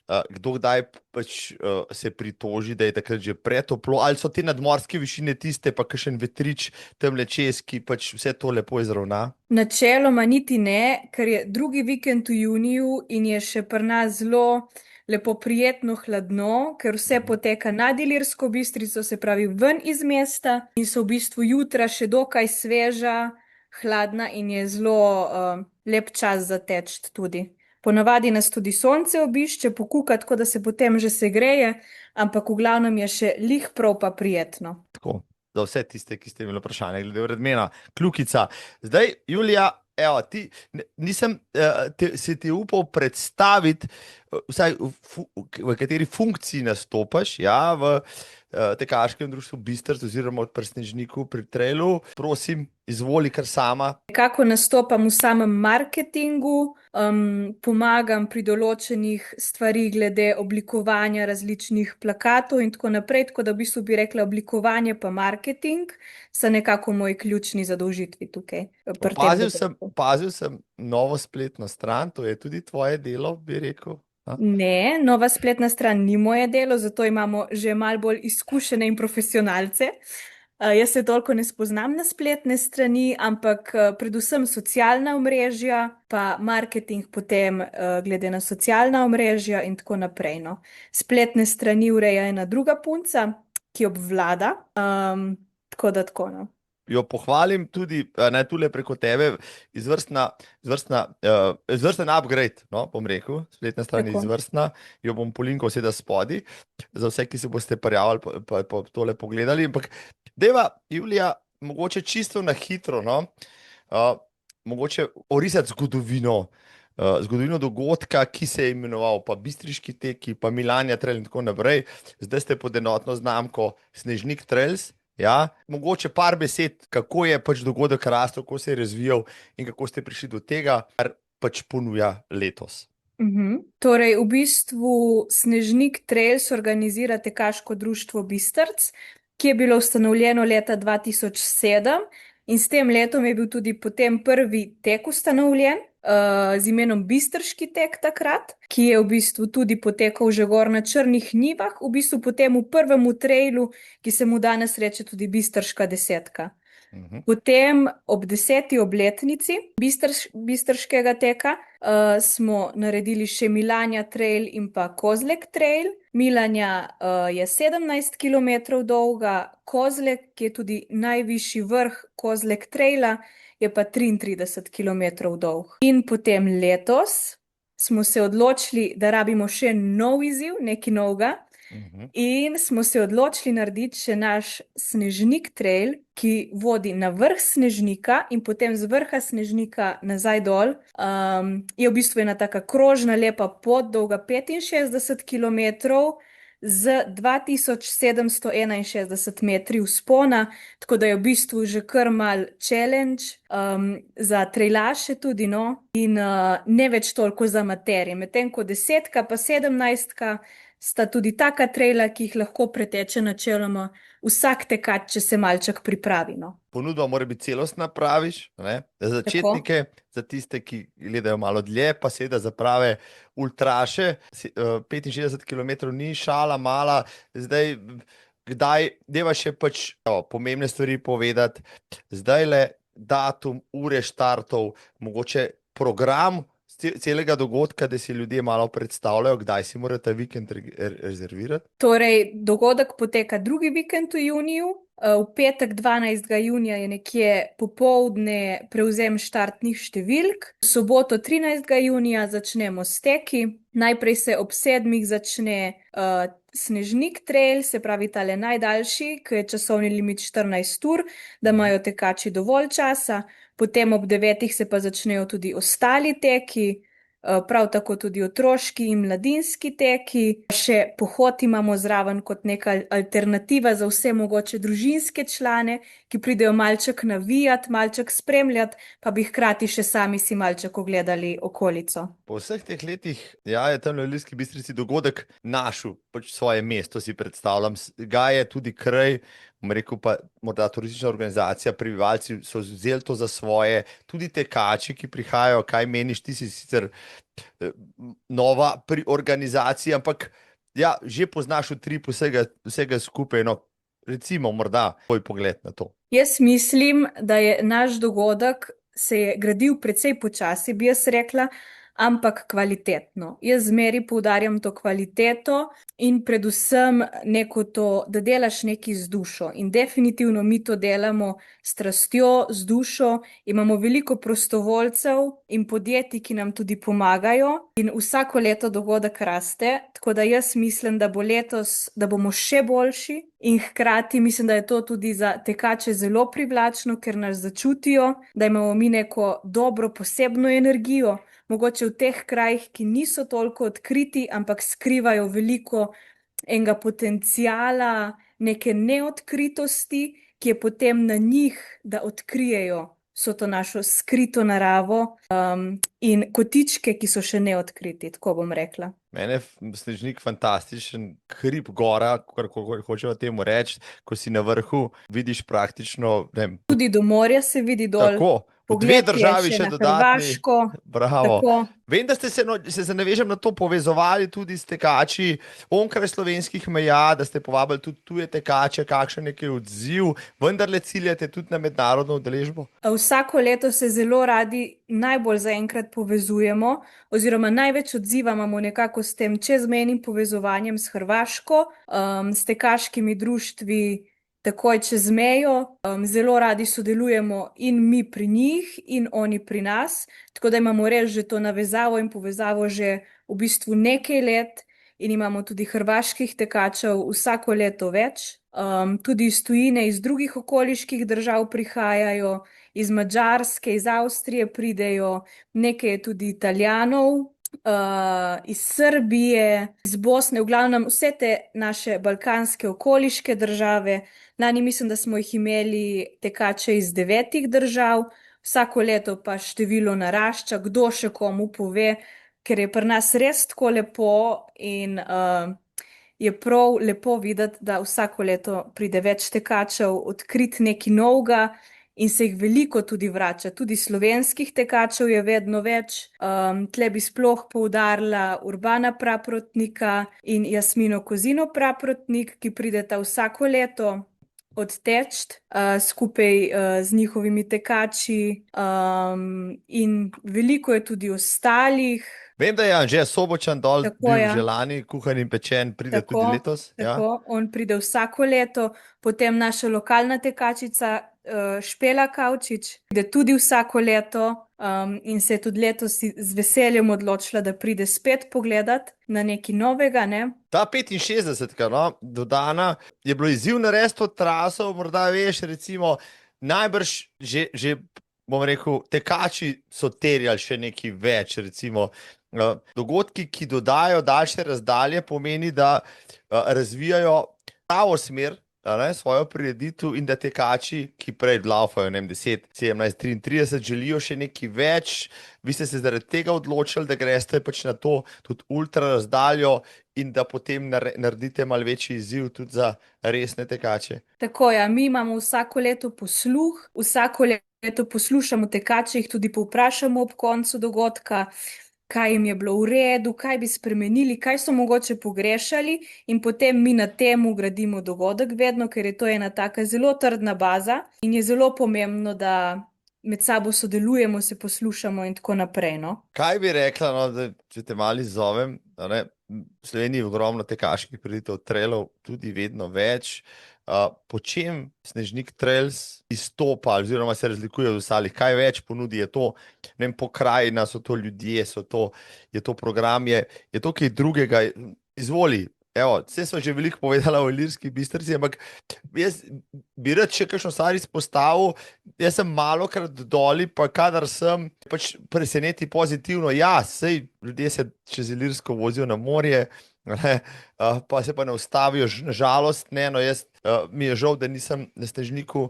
kdo kdaj pač se pritoži, da je takrat že pretoplo, ali so te nadmorske višine tiste, pa kakšen vetrič tamle čez, ki pač vse to lepo izravna? Načeloma niti ne, ker je drugi vikend v juniju in je še pri nas zelo lepo prijetno hladno, ker vse poteka nad Ilirsko Bistrico, se pravi ven iz mesta in so v bistvu jutra še dokaj sveža, hladna in je zelo lep čas za teč tudi. Ponavadi nas tudi sonce obišče, pokuka, tako da se potem že segreje, ampak v glavnem je še lih prav pa prijetno. Tako, za vse tiste, ki ste imeli vprašanje glede vremena, kljukica. Zdaj, Julija, evo, nisem se ti upal predstaviti, vsaj v kateri funkciji nastopaš, ja, v tekaškem društvu Bistrc oziroma pri Snežniku, pri Trailu. Prosim, izvoli kar sama. Nekako nastopam v samem marketingu, pomagam pri določenih stvarih glede oblikovanja različnih plakatov in tako naprej, tako da v bistvu bi rekla oblikovanje pa marketing so nekako moji ključni zadolžitvi tukaj. Opazil sem novo spletno stran, to je tudi tvoje delo, bi rekel. Ne, nova spletna stran ni moje delo, zato imamo že malo bolj izkušene in profesionalce. Jaz se toliko ne spoznam na spletne strani, ampak predvsem socialna omrežja, pa marketing potem glede na socialna omrežja in tako naprej. No. Spletne strani ureja ena druga punca, ki obvlada, tako da tako. No. Jo pohvalim tudi, ne tule preko tebe, izvrsten upgrade, no, bom rekel, spletna stran je Tako. izvrstna, jo bom polinkal seveda spodaj, za vse, ki se boste prijavili, pa tole pogledali, ampak deva, Julija, mogoče čisto na hitro, no, mogoče orisati zgodovino dogodka, ki se je imenoval pa Bistriški teki, pa Milanja Trail in tako naprej, zdaj ste pod enotno znamko Snežnik Trails. Ja, mogoče par besed, kako je pač dogodek rastel, kako se je razvijal in kako ste prišli do tega, kar pač ponuja letos. Torej, v bistvu Snežnik Trails organizira tekaško društvo Bistrc, ki je bilo ustanovljeno leta 2007 in s tem letom je bil tudi potem prvi tek ustanovljen z imenom Bistrški tek takrat, ki je v bistvu tudi potekal že gor na Črnih njivah, v bistvu potem v prvem trailu, ki se mu danes reče tudi Bistrška desetka. Potem ob 10. obletnici Bistrškega teka smo naredili še Milanja Trail in pa Kozlek Trail. Milanja je 17 km dolga, Kozlek, ki je tudi najvišji vrh Kozlek Traila, je pa 33 km dolg. In potem letos smo se odločili, da rabimo še nov izziv, nekaj novega. In smo se odločili narediti še naš Snežnik Trail, ki vodi na vrh Snežnika in potem z vrha Snežnika nazaj dol. Je v bistvu ena taka krožna, lepa pot, dolga 65 km z 2761 metri vzpona, tako da je v bistvu že kar mal challenge za trailaše tudi, no, in ne več toliko za amaterje. Medtem ko 10 pa 17 sta tudi taka traila, ki jih lahko preteče načeloma vsak tekač, če se malček pripravi. No. Ponudba mora biti celostna, praviš, ne? Za začetnike, za tiste, ki gledajo malo dlje, pa seveda za prave ultraše. 65 km ni šala mala, zdaj kdaj, deva še pač pomembne stvari povedati, zdaj le datum, ure štartov, mogoče program celega dogodka, da si ljudje malo predstavljajo, kdaj si mora ta vikend rezervirati? Torej, dogodek poteka drugi vikend v juniju. V petek 12. junija je nekje popoldne prevzem štartnih številk. V soboto 13. junija začnemo s teki. Najprej se ob 7. začne Snežnik Trail, se pravi tale najdaljši, ki je časovni limit 14 ur, da imajo tekači dovolj časa. Potem ob 9. se pa začnejo tudi ostali teki, prav tako tudi otroški in mladinski teki. Še pohod imamo zraven kot neka alternativa za vse mogoče družinske člane, ki pridejo malček navijati, malček spremljati, pa bi hkrati še sami si malček ogledali okolico. Po vseh teh letih, ja, je tam v Ilirski Bistrici dogodek našel pač svoje mesto, si predstavljam. Ga je tudi kraj, bom rekel pa morda turistična organizacija, prebivalci so vzeli to za svoje, tudi tekači, ki prihajajo, kaj meniš, ti si sicer nova pri organizaciji, ampak ja, že poznaš utrip vsega skupaj, no, recimo morda tvoj pogled na to. Jaz mislim, da je naš dogodek se je gradil precej počasi, bi jaz rekla, ampak kvalitetno. Jaz zmeraj poudarjam to kvaliteto in predvsem neko to, da delaš nekaj z dušo. In definitivno mi to delamo s strastjo, z dušo. Imamo veliko prostovoljcev in podjetij, ki nam tudi pomagajo. In vsako leto dogodek raste, tako da jaz mislim, da bo letos, da bomo še boljši. In hkrati mislim, da je to tudi za tekače zelo privlačno, ker nas začutijo, da imamo mi neko dobro, posebno energijo. Mogoče v teh krajih, ki niso toliko odkriti, ampak skrivajo veliko enega potenciala, neke neodkritosti, ki je potem na njih, da odkrijejo vso to našo skrito naravo in kotičke, ki so še neodkriti, tako bom rekla. Mene je Snežnik fantastičen, hrib gora, kar hočemo temu reči, ko si na vrhu, vidiš praktično, ne vem. Tudi do morja se vidi dol. Tako, Dve Pogled je državi še še na dodatni. Hrvaško, Bravo. tako. Vem, da ste se, se navežem na to, povezovali tudi s tekači onkraj slovenskih meja, da ste povabili tudi tuje tekače, kakšen je odziv, vendarle ciljate tudi na mednarodno udeležbo? Vsako leto se zelo radi najbolj zaenkrat povezujemo, oziroma največ odziva imamo nekako s tem čezmejnim povezovanjem s Hrvaško, s tekaškimi društvi takoj čez mejo. Zelo radi sodelujemo in mi pri njih in oni pri nas, tako da imamo res že to navezavo in povezavo že v bistvu nekaj let in imamo tudi hrvaških tekačev vsako leto več. Tudi iz tujine, iz drugih okoliških držav prihajajo, iz Madžarske, iz Avstrije pridejo, nekaj je tudi Italijanov, iz Srbije, iz Bosne, v glavnem vse te naše balkanske okoliške države. Lani mislim, da smo jih imeli tekače iz 9 držav, vsako leto pa število narašča, kdo še komu pove, ker je pri nas res tako lepo in je prav lepo videti, da vsako leto pride več tekačev, odkriti nekaj novega in se jih veliko tudi vrača. Tudi slovenskih tekačev je vedno več. Tle bi sploh poudarila Urbana Praprotnika in Jasmino Kozino Praprotnik, ki prideta vsako leto odteč skupaj z njihovimi tekači, in veliko je tudi ostalih. Vem, da je Anže Sobočan dol Tako, bil ja. že lani, kuhan in pečen, pride tudi letos. Ja. Tako, on pride vsako leto, potem naša lokalna tekačica Špela Kavčič pride tudi vsako leto, in se je tudi letos z veseljem odločila, da pride spet pogledat na nekaj novega, ne. Ta 65, no, dodana, je bilo izziv narediti to traso, morda veš, recimo, najbrž že bom rekel, tekači so terjali še nekaj več, recimo, dogodki, ki dodajo daljše razdalje, pomeni, da razvijajo pravo smer, svojo prireditev in da tekači, ki prej laufajo, ne vem, 10, 17, 33, želijo še nekaj več. Vi ste se zaradi tega odločili, da greste pač na to tudi ultra razdaljo in da potem naredite malo večji izziv tudi za resne tekače. Tako, ja, mi imamo vsako leto posluh, vsako leto poslušamo tekače, jih tudi povprašamo ob koncu dogodka, kaj jim je bilo v redu, kaj bi spremenili, kaj so mogoče pogrešali, in potem mi na tem gradimo dogodek vedno, ker je to ena taka zelo trdna baza in je zelo pomembno, da med sabo sodelujemo, se poslušamo in tako naprej, no. Kaj bi rekla, no, da, če te malo izzovem, v Sloveniji je ogromno tekaških prireditev, trailov, tudi vedno več. Po čem Snežnik Trails izstopa oziroma se razlikuje od ostalih? Kaj več ponudi? Je to, ne vem, pokrajina, so to ljudje, je to program, je to kaj drugega? Izvoli. Evo, vse smo že veliko povedala o Ilirski Bistrici, ampak jaz bi rad še kakšno stvar izpostavil. Jaz sem malokrat doli, pa kadar sem, pač preseneti pozitivno. Ja, sej ljudje se čez Ilirsko vozijo na morje, pa se pa ne ustavijo, žalost, ne, no jaz, mi je žal, da nisem na Snežniku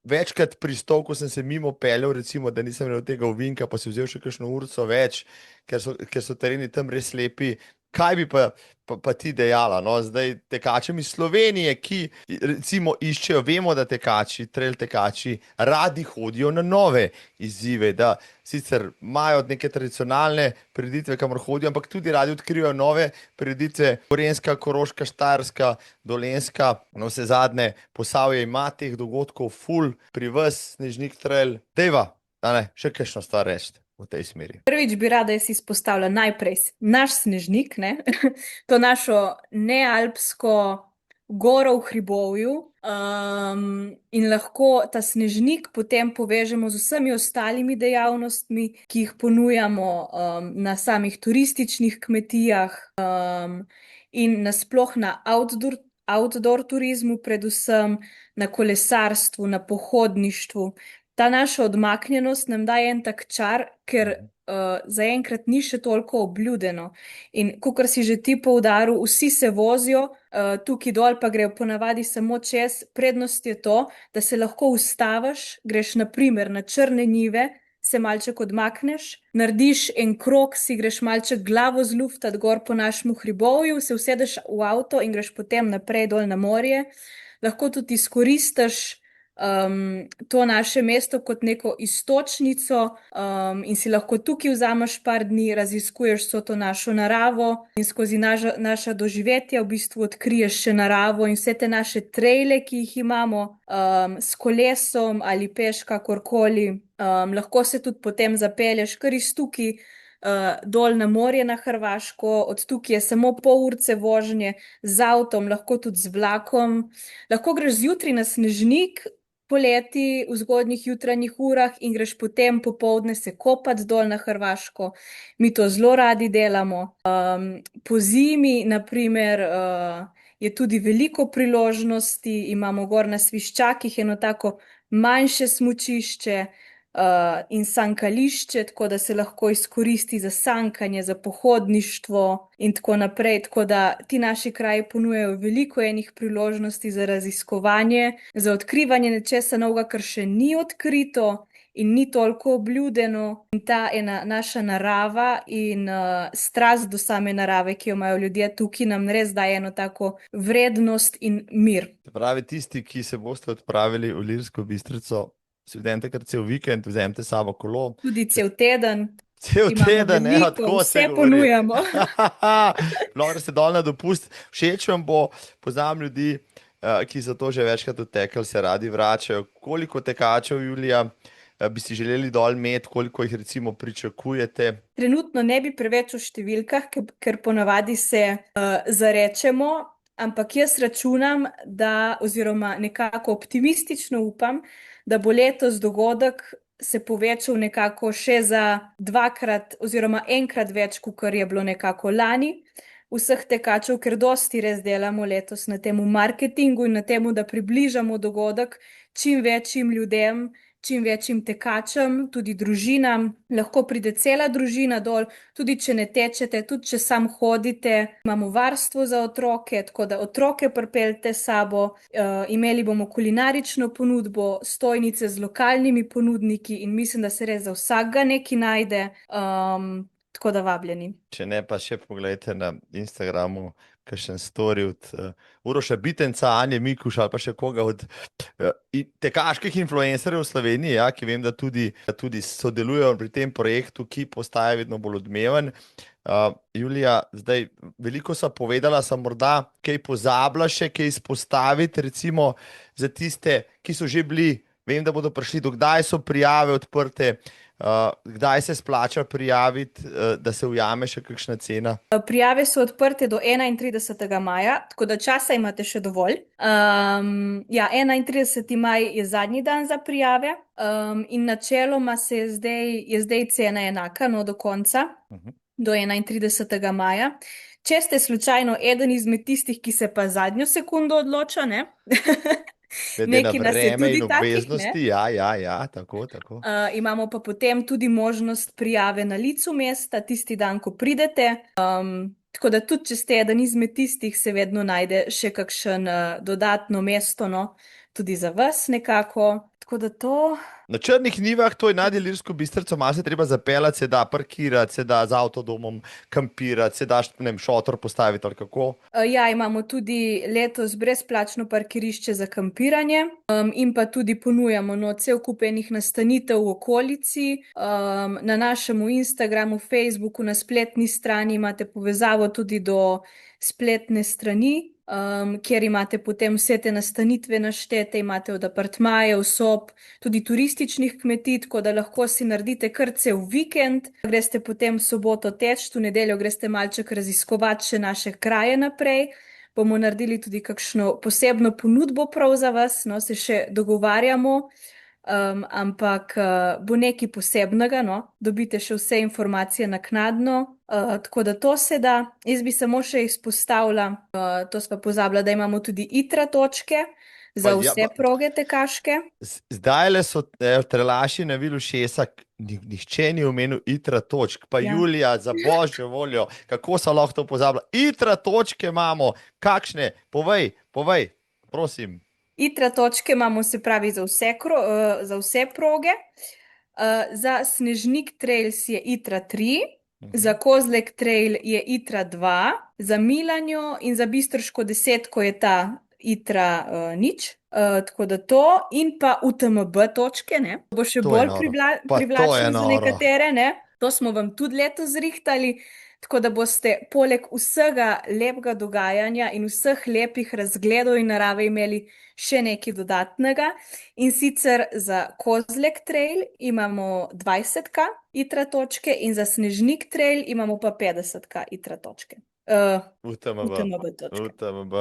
večkrat pristal, ko sem se mimo peljal, recimo, da nisem imel tega ovinka, pa si vzel še kakšno urico več, ker so tereni tam res lepi. Kaj bi pa ti dejala, no? Zdaj tekačem iz Slovenije, ki recimo iščejo, vemo, da tekači, trail tekači radi hodijo na nove izzive, da sicer imajo neke tradicionalne prireditve, kamor hodijo, ampak tudi radi odkrivajo nove prireditve, Gorenjska, Koroška, Štajerska, Dolenjska, no vse zadnje, Posavje ima teh dogodkov ful, pri vas Snežnik Trail. Dejva, še kakšno stvar reči v tej smeri. Prvič bi rada jaz izpostavila najprej naš Snežnik, ne? To našo nealpsko goro v hribovju, in lahko ta Snežnik potem povežemo z vsemi ostalimi dejavnostmi, ki jih ponujamo na samih turističnih kmetijah, in nasploh na outdoor turizmu, predvsem na kolesarstvu, na pohodništvu. Ta naša odmaknjenost nam daje en tak čar, ker zaenkrat ni še toliko obljudeno. In kakor si že ti poudaril, vsi se vozijo, tukaj dol pa grejo ponavadi samo čez. Prednost je to, da se lahko ustaviš, greš na primer na Črne njive, se malček odmakneš, narediš en krog, si greš malček glavo zluftat gor po našemu hribovju, se usedeš v avto in greš potem naprej dol na morje. Lahko tudi izkoristiš to naše mesto kot neko istočnico, in si lahko tukaj vzameš par dni, raziskuješ vso to našo naravo in skozi naša doživetja v bistvu odkriješ še naravo in vse te naše trejle, ki jih imamo, s kolesom ali peš kakorkoli. Lahko se tudi potem zapelješ kar iz tukaj, dol na morje na Hrvaško, od tukaj je samo pol urce vožnje z avtom, lahko tudi z vlakom. Lahko greš zjutraj na snežnik, poleti v zgodnjih jutranjih urah in greš potem popoldne se kopati dol na Hrvaško. Mi to zelo radi delamo. Po zimi, na primer, je tudi veliko priložnosti, imamo gor na Sviščakih eno tako manjše smučišče, in sankališče, tako da se lahko izkoristi za sankanje, za pohodništvo in tako naprej. Tako da ti naši kraji ponujajo veliko enih priložnosti za raziskovanje, za odkrivanje nečesa novega, kar še ni odkrito in ni toliko obljudeno. In ta ena naša narava in strast do same narave, ki jo imajo ljudje tukaj, nam res daje eno tako vrednost in mir. Se pravi, tisti, ki se boste odpravili v Ilirsko Bistrico, si vzemite kar cel vikend, vzemite sabo kolo. Tudi cel teden. Cel Imamo teden, veliko, tako se vse govori. ponujamo. Lahko ste dol na dopust. Všeč vam bo, poznam ljudi, ki so to že večkrat odtekli, se radi vračajo. Koliko tekačev, Julija, bi si želeli dol imeti, koliko jih recimo pričakujete? Trenutno ne bi preveč o številkah, ker ponavadi se zarečemo, ampak jaz računam, da, oziroma nekako optimistično upam, da bo letos dogodek se povečal nekako še za dvakrat oziroma enkrat več, kot je bilo nekako lani vseh tekačev, ker dosti res delamo letos na tem marketingu in na tem, da približamo dogodek čim večjim ljudem, čim večjim tekačem, tudi družinam. Lahko pride cela družina dol, tudi če ne tečete, tudi če sam hodite. Imamo varstvo za otroke, tako da otroke pripeljte s sabo. Imeli bomo kulinarično ponudbo, stojnice z lokalnimi ponudniki in mislim, da se res za vsakega nekaj najde. Tako da vabljeni. Če ne, pa še pogledajte na Instagramu kakšen story od Uroša Bitenca, Anje Mikuš ali pa še koga od tekaških influencerjev v Sloveniji, ja, ki vem, da tudi sodelujejo pri tem projektu, ki postaja vedno bolj odmeven. Julija, zdaj veliko sva povedala, sem morda kaj pozabila še kaj izpostaviti, recimo za tiste, ki so že bili, vem, da bodo prišli, do kdaj so prijave odprte, kdaj se splača prijaviti, da se ujame še kakšna cena? Prijave so odprte do 31. maja, tako da časa imate še dovolj. 31. maj je zadnji dan za prijave, in načeloma je zdaj cena enaka, no, do konca, do 31. maja. Če ste slučajno eden izmed tistih, ki se pa zadnjo sekundo odloča, ne? Glede na Nekaj nas je vreme tudi in takih, ne? obveznosti, ja, tako. Imamo pa potem tudi možnost prijave na licu mesta, tisti dan, ko pridete. Tako da tudi, če ste eden izmed tistih, se vedno najde še kakšen dodatno mesto, no, tudi za vas nekako. Tako da to. Na Črnih Nivah, to je nad Ilirsko Bistrico, malo se treba zapeljati, se da parkirati, se da z avtodomom kampirati, se da, ne vem, šotor postaviti ali kako. Ja, imamo tudi letos brezplačno parkirišče za kampiranje, in pa tudi ponujamo, no, cel kup enih nastanitev v okolici. Na našem Instagramu, Facebooku, na spletni strani imate povezavo tudi do spletne strani, kjer imate potem vse te nastanitve naštete, imate od apartmajev, sob, tudi turističnih kmetij, tako da lahko si naredite kar cel vikend. Greste potem v soboto teč, v nedeljo greste malček raziskovati še naše kraje naprej. Bomo naredili tudi kakšno posebno ponudbo prav za vas, no, se še dogovarjamo. Ampak bo nekaj posebnega, no, dobite še vse informacije naknadno, tako da to se da. Jaz bi samo še izpostavila, to sva pozabila, da imamo tudi ITRA točke za vse proge tekaške. Zdajle so Trelaši navili ušesa, nihče ni omenil ITRA točk, pa Julija, za božjo voljo, kako so lahko to pozabila? ITRA točke imamo, kakšne? Povej, prosim. ITRA točke imamo, se pravi, za vse proge. Za Snežnik Trails je ITRA 3, za Kozlek Trail je ITRA 2, za Milanjo in za Bistrško desetko je ta ITRA 0. Tako da to in pa UTMB točke, ne, bo še To je bolj noro. Pa to je privlačno za noro. nekatere, ne. To smo vam tudi letos zrihtali, tako da boste poleg vsega lepega dogajanja in vseh lepih razgledov in narave imeli še nekaj dodatnega. In sicer za Kozlek trail imamo 20K itra točke in za Snežnik trail imamo pa 50K itra točke. UTMB. UTMB točke. UTMB.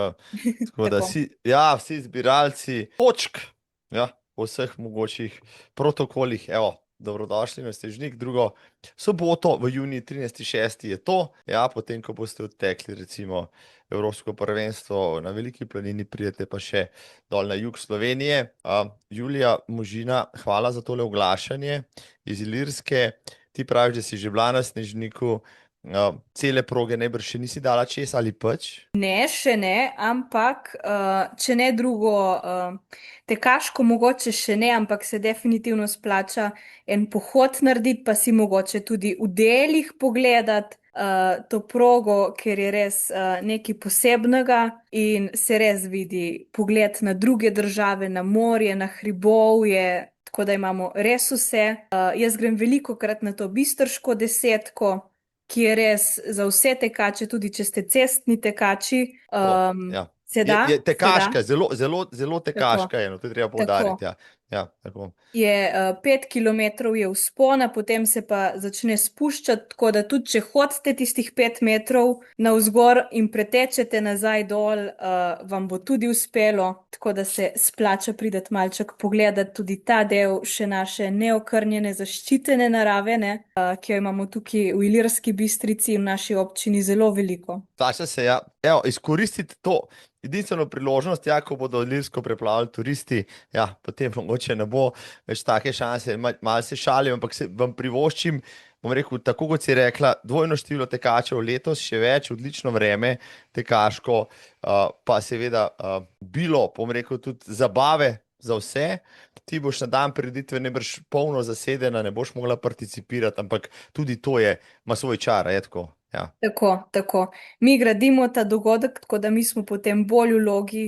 Tako da Tako. vsi zbiralci točk, ja, po vseh mogočih protokolih, evo, dobrodošli na Snežnik. Drugo soboto v juniju 13.6. je to, ja, potem, ko boste odtekli recimo Evropsko prvenstvo na Veliki planini, pridete pa še dol na jug Slovenije. Julija Možina, hvala za tole oglašanje iz Ilirske. Ti praviš, da si že bila na Snežniku, cele proge najbrž še nisi dala čez ali pač? Ne, še ne, ampak če ne drugo, tekaško mogoče še ne, ampak se definitivno splača en pohod narediti, pa si mogoče tudi v delih pogledati to progo, ker je res nekaj posebnega in se res vidi pogled na druge države, na morje, na hribovje, tako da imamo res vse. Jaz grem velikokrat na to Bistrško desetko, ki je res za vse tekače, tudi če ste cestni tekači, Ja. se da. Je tekaška, se da. zelo tekaška je, no, to je treba poudariti. Ja, tako. Je 5 kilometrov je vzpona, potem se pa začne spuščati, tako da tudi če hodite tistih 5 metrov navzgor in pretečete nazaj dol, vam bo tudi uspelo, tako da se splača priti malček pogledati tudi ta del še naše neokrnjene zaščitene narave, ne, ki jo imamo tukaj v Ilirski Bistrici in v naši občini zelo veliko. Splača se, ja. Evo, izkoristite to edinstveno priložnost, ja, ko bodo Ilirsko preplavili turisti, ja, potem mogoče ne bo več take šanse, malo se šalim, ampak se vam privoščim, bom rekel, tako kot si rekla, dvojno število tekačev letos, še več, odlično vreme tekaško, pa seveda bilo, bom rekel, tudi zabave za vse. Ti boš na dan prireditve najbrž polno zasedena, ne boš mogla participirati, ampak tudi to ima svoj čar, je tako. Ja. Tako. Mi gradimo ta dogodek, tako da mi smo potem bolj v vlogi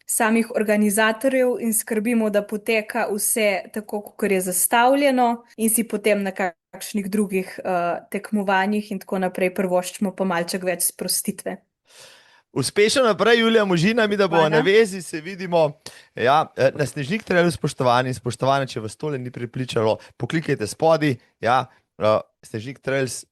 samih organizatorjev in skrbimo, da poteka vse tako, kot je zastavljeno, in si potem na kakšnih drugih tekmovanjih in tako naprej privoščimo pa malček več sprostitve. Uspešno naprej, Julija Možina, mi da bomo na vezi, se vidimo. Ja, na Snežnik trailu, spoštovani, če vas tole ni prepričalo, poklikajte spodaj, ja. Snežnik trails,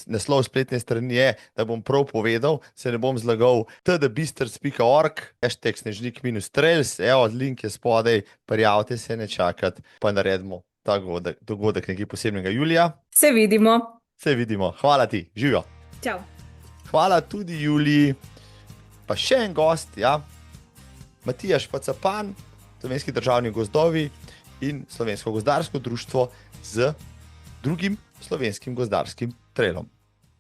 naslov spletne strani je, da bom prav povedal, se ne bom zlagal, tdbistrc.org, #snežnik-trails, evo, link je spodaj, prijavite se, ne čakati, pa naredimo ta dogodek nekaj posebnega. Julija? Se vidimo. Se vidimo, hvala ti, živijo. Čau. Hvala tudi Juliji, pa še en gost, ja, Matija Špacapan, Slovenski državni gozdovi in Slovensko gozdarsko društvo z drugim slovenskim gozdarskim trailom.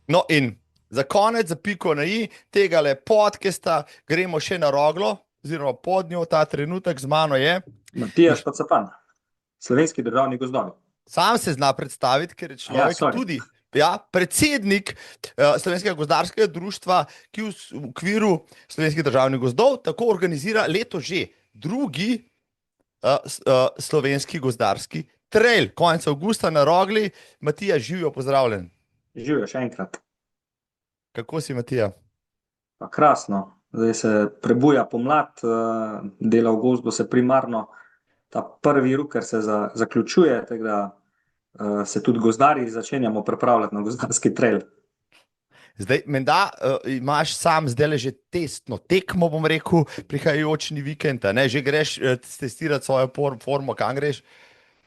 No in za konec, za piko na i tegale podcasta, gremo še na Roglo, oziroma pod njo ta trenutek z mano je Matija Špacapan, Slovenski državni gozdovi. Sam se zna predstaviti, ker je človek tudi predsednik Slovenskega gozdarskega društva, ki v okviru Slovenskih državnih gozdov tako organizira leto že drugi slovenski gozdarski trail, konec avgusta na Rogli. Matija, živijo, pozdravljen. Živijo, še enkrat. Kako si, Matija? Pa krasno, zdaj se prebuja pomlad, dela v gozdu se primarno ta prvi ruker se zaključuje, tako da se tudi gozdarji začenjamo pripravljati na gozdarski trail. Zdaj, menda imaš sam zdaj že testno tekmo, bom rekel, prihajajočni vikend, ne? Že greš testirati svojo formo, kam greš?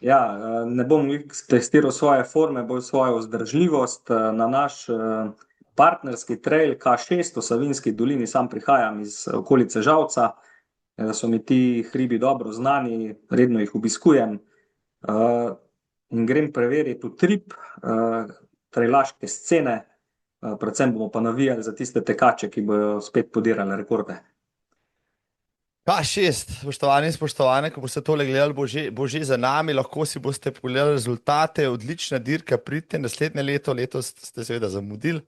Ja, ne bom testiral svoje forme, bolj svojo vzdržljivost. Na naš partnerski trail K6 v Savinjski dolini, sam prihajam iz okolice Žalca, da so mi ti hribi dobro znani, redno jih obiskujem in grem preveriti utrip trailaške scene, predvsem bomo pa navijali za tiste tekače, ki bojo spet podirali rekorde. K6, spoštovani in spoštovane, ko boste tole gledali, bo že za nami, lahko si boste pogledali rezultate, odlična dirka, pridite naslednje leto, letos ste seveda zamudili.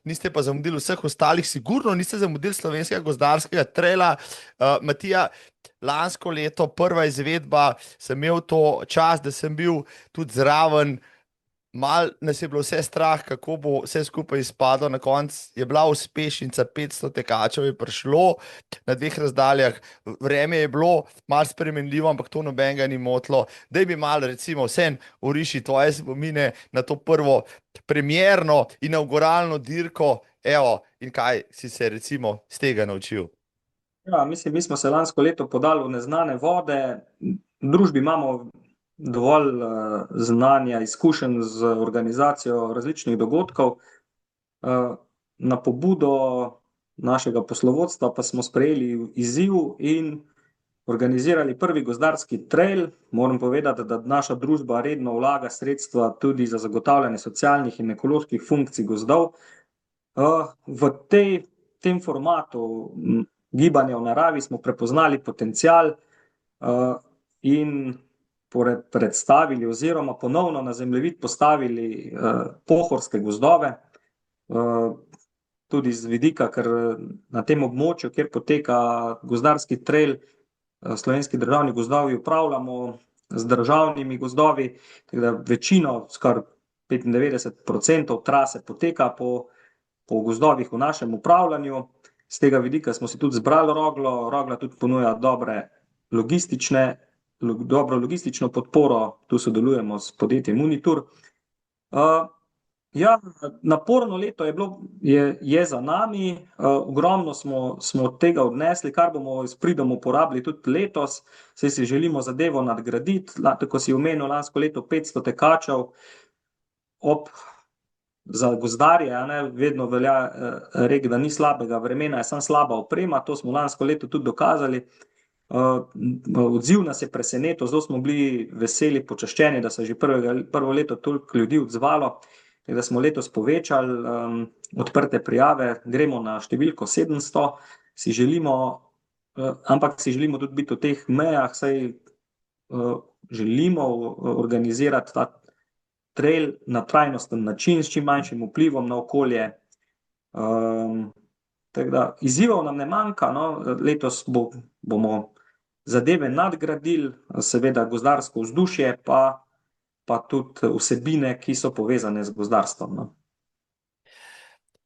Niste pa zamudili vseh ostalih, sigurno niste zamudili Slovenskega gozdarskega traila. Matija, lansko leto, prva izvedba, sem imel to čas, da sem bil tudi zraven. Mal nas je bilo vse strah, kako bo vse skupaj izpadlo. Na koncu je bila uspešnica, 500 tekačev je prišlo na 2 razdaljah. Vreme je bilo malo spremenljivo, ampak to nobenega ni motilo. Daj mi malo, recimo, vsem oriši tvoje spomine na to prvo premierno inavguralno dirko. Evo, in kaj si se recimo z tega naučil? Ja, mislim, mi smo se lansko leto podali v neznane vode. V družbi imamo dovolj znanja, izkušenj z organizacijo različnih dogodkov. Na pobudo našega poslovodstva pa smo sprejeli izziv in organizirali prvi gozdarski trail. Moram povedati, da naša družba redno vlaga sredstva tudi za zagotavljanje socialnih in ekoloških funkcij gozdov. V tem formatu gibanja v naravi smo prepoznali potencial in predstavili oziroma ponovno na zemljevid postavili pohorske gozdove, tudi z vidika, ker na tem območju, kjer poteka gozdarski trail, Slovenski državni gozdovi upravljamo z državnimi gozdovi, tako da večino, skoraj 95% trase poteka po gozdovih v našem upravljanju. Z tega vidika smo si tudi zbrali Roglo. Rogla tudi ponuja dobro logistično podporo, tu sodelujemo s podjetjem Unitur. Ja, naporno leto je za nami, ogromno smo od tega odnesli, kar bomo s pridom uporabili tudi letos, saj si želimo zadevo nadgraditi. Tako si omenil, lansko leto 500 tekačev, za gozdarje, vedno velja reči, da ni slabega vremena, je samo slaba oprema, to smo lansko leto tudi dokazali. Odziv nas je presenetil, zelo smo bili veseli, počaščeni, da se že prvo leto toliko ljudi odzvalo, da smo letos povečali odprte prijave, gremo na številko 700, ampak si želimo tudi biti v teh mejah, saj želimo organizirati ta trail na trajnosten način, s čim manjšim vplivom na okolje. Tako da izzivov nam ne manjka, letos bomo zadeve nadgradili, seveda gozdarsko vzdušje, pa tudi vsebine, ki so povezane z gozdarstvom.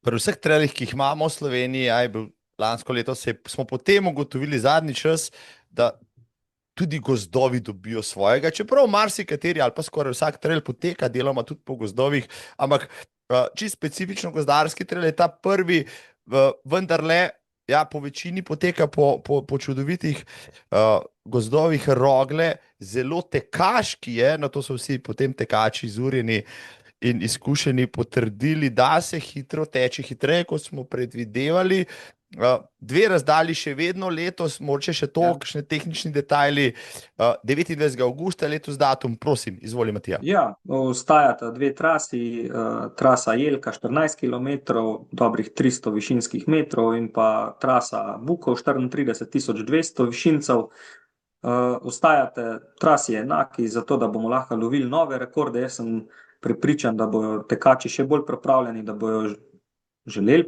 Pri vseh trailih, ki jih imamo v Sloveniji, lansko leto smo potem ugotovili zadnji čas, da tudi gozdovi dobijo svojega, čeprav marsikateri ali pa skoraj vsak trail poteka deloma tudi po gozdovih, ampak čisto specifično gozdarski trail je ta prvi, vendarle, ja, po večini poteka po čudovitih gozdovih Rogle, zelo tekaški je, na to so vsi potem tekači izurjeni in izkušeni potrdili, da se hitro teče, hitreje, kot smo predvidevali. 2 razdalji še vedno letos, mogoče še to, kakšne tehnični detajli. 29. avgusta letos datum, prosim, izvoli, Matija. Ja, ostajata 2 trasi, trasa Jelka 14 km, dobrih 300 višinskih metrov, in pa trasa Bukov 34.200 višincev. Ostajate trasi enaki, zato da bomo lahko lovili nove rekorde. Jaz sem prepričan, da bojo tekači še bolj pripravljeni, da bojo želeli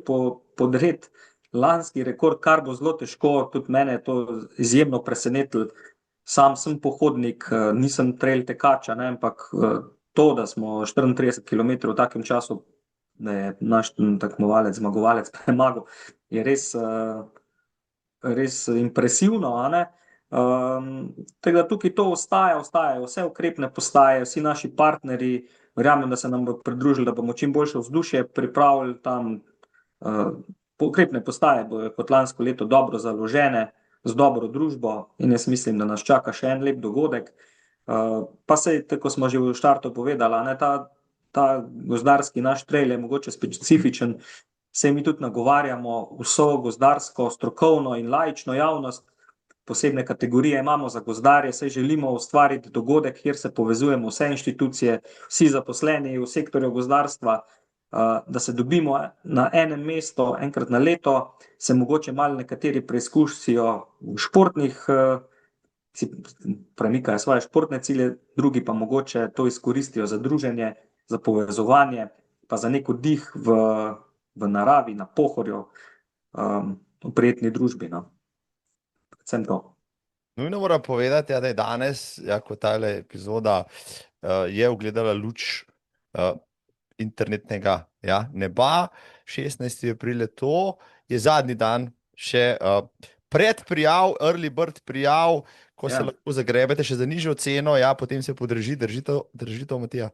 podreti lanski rekord, kar bo zelo težko. Tudi mene je to izjemno presenetilo. Sam sem pohodnik, nisem trail tekač, ampak to, da smo 34 km v takem času, da je naš tekmovalec, zmagovalec premagal, je res impresivno. Tako da tukaj to ostajajo vse ukrepne postaje, vsi naši partnerji, verjamem, da se nam bo pridružili, da bomo čim boljše vzdušje pripravili tam. Ukrepne postaje bojo kot lansko leto dobro založene, z dobro družbo, in jaz mislim, da nas čaka še en lep dogodek. Pa sej, tako smo že v štartu povedali, ta gozdarski naš trail je mogoče specifičen, sej mi tudi nagovarjamo vso gozdarsko, strokovno in laično javnost. Posebne kategorije imamo za gozdarje, saj želimo ustvariti dogodek, kjer se povezujemo vse inštitucije, vsi zaposleni v sektorju gozdarstva, da se dobimo na enem mestu enkrat na leto, se mogoče malo nekateri preizkusijo v športnih, premikajo svoje športne cilje, drugi pa mogoče to izkoristijo za druženje, za povezovanje, pa za nek oddih v naravi, na Pohorju, v prijetni družbi. Predvsem to. Nujno moram povedati, da je danes, ko tale epizoda je ugledala luč internetnega neba, 16. april je to, je zadnji dan še predprijav, early bird prijav, ko se Ja. lahko zagrebete še za nižjo ceno, potem se podraži, držite, Matija.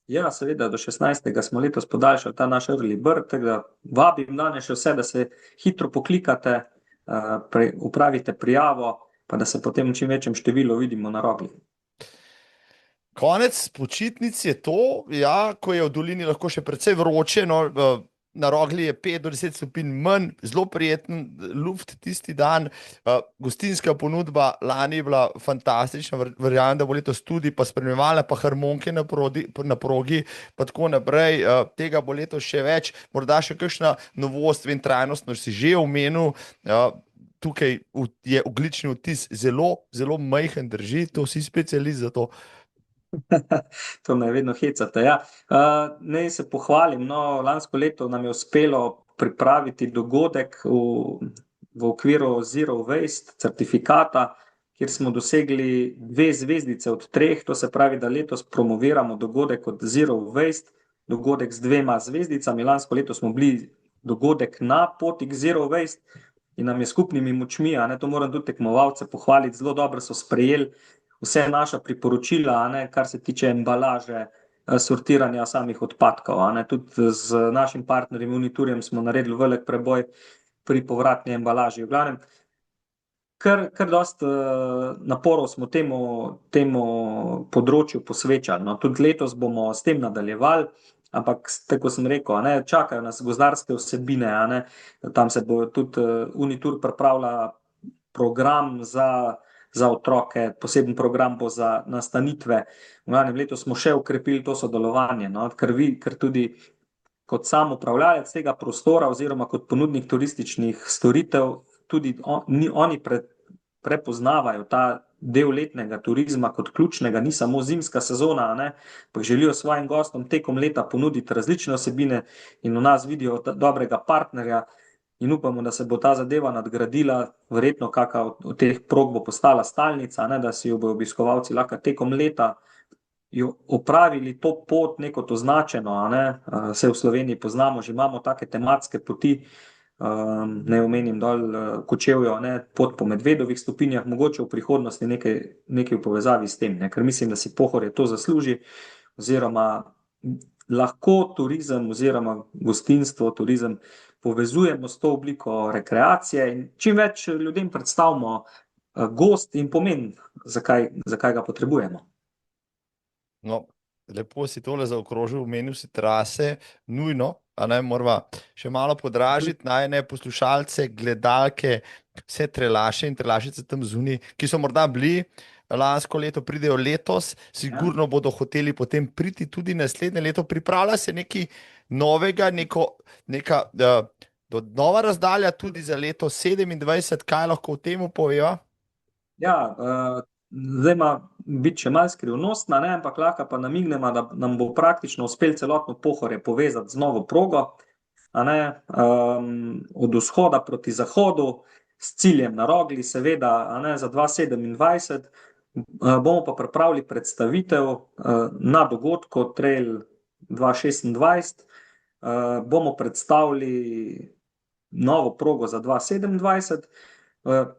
Ja, seveda, do 16. smo letos podaljšali ta naš early bird, tako da vabim danes še vse, da se hitro poklikate, upravite prijavo, pa da se potem v čim večjem številu vidimo na Rogli. Konec počitnic je to, ko je v dolini lahko še precej vroče, no, na Rogli je 5 do 10 stopinj manj, zelo prijeten luft tisti dan. Gostinska ponudba lani je bila fantastična, verjamem, da bo letos tudi, pa spremljevalne, pa harmonike na progi, pa tako naprej. Tega bo letos še več, morda še kakšna novost, vem, trajnostno si že omenil. Tukaj je ogljični odtis zelo, zelo majhen, drži, to vsi specialisti za to. To me vedno hecate. Ja. Naj se pohvalim, no, lansko leto nam je uspelo pripraviti dogodek v okviru Zero Waste certifikata, kjer smo dosegli 2 zvezdice od 3, to se pravi, da letos promoviramo dogodek kot Zero Waste, dogodek z 2 zvezdicami. Lansko leto smo bili dogodek na poti k Zero Waste in nam je skupnimi močmi, to moram tudi tekmovalce pohvaliti, zelo dobro so sprejeli vse naša priporočila, kar se tiče embalaže, sortiranja samih odpadkov. Tudi z našim partnerjem Uniturjem smo naredili velik preboj pri povratni embalaži. V glavnem, kar dosti naporov smo temu področju posvečali. No, tudi letos bomo s tem nadaljevali, ampak tako sem rekel, čakajo nas gozdarske vsebine, tam se bo tudi Unitur pripravlja program za otroke, poseben program bo za nastanitve. V glavnem, letos smo še ukrepili to sodelovanje, ker tudi kot sam upravljalec tega prostora oziroma kot ponudnik turističnih storitev, tudi oni prepoznavajo ta del letnega turizma kot ključnega, ni samo zimska sezona, ampak želijo svojim gostom tekom leta ponuditi različne vsebine in v nas vidijo dobrega partnerja. In upamo, da se bo ta zadeva nadgradila, verjetno kakšna od teh prog bo postala stalnica, da si jo bodo obiskovalci lahko tekom leta opravili to pot neko označeno, saj v Sloveniji poznamo, že imamo take tematske poti, ne omenim dol Kočevjo, pot po Medvedovih stopinjah, mogoče v prihodnosti nekaj v povezavi s tem, ker mislim, da si Pohorje to zasluži, oziroma lahko turizem oziroma gostinstvo, turizem povezujemo s to obliko rekreacije in čim več ljudem predstavimo gost in pomen, zakaj ga potrebujemo. No, lepo si tole zaokrožil, omenil si trase, nujno, morava še malo podražiti najine poslušalce, gledalke, vse trelaše in trelašice tam zunaj, ki so morda bili lansko leto, pridejo letos, sigurno bodo hoteli potem priti tudi naslednje leto. Pripravlja se nekaj novega, neka nova razdalja tudi za leto 27, kaj lahko o tem poveva? Ja, zdaj ima biti še malo skrivnostna, ampak lahko pa namignemo, da nam bo praktično uspel celotno Pohorje povezati z novo progo, od vzhoda proti zahodu, s ciljem na Rogli, seveda, za 2027. Bomo pa pripravili predstavitev na dogodku Trail 2026. Bomo predstavili novo progo za 2027.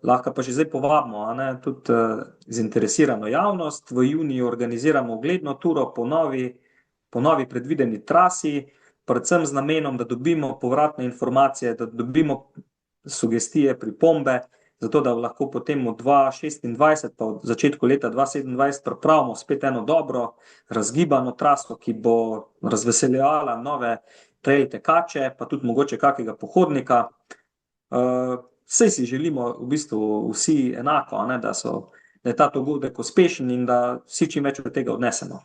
Lahko pa že zdaj povabimo tudi zainteresirano javnost. V juniju organiziramo ogledno turo po novi predvideni trasi, predvsem z namenom, da dobimo povratne informacije, da dobimo sugestije, pripombe, zato da lahko potem v 2026 pa v začetku leta 2027 pripravimo spet eno dobro razgibano traso, ki bo razveseljevala nove trail tekače, pa tudi mogoče kakega pohodnika. Saj si želimo v bistvu vsi enako, da je ta dogodek uspešen in da vsi čim več od tega odnesemo.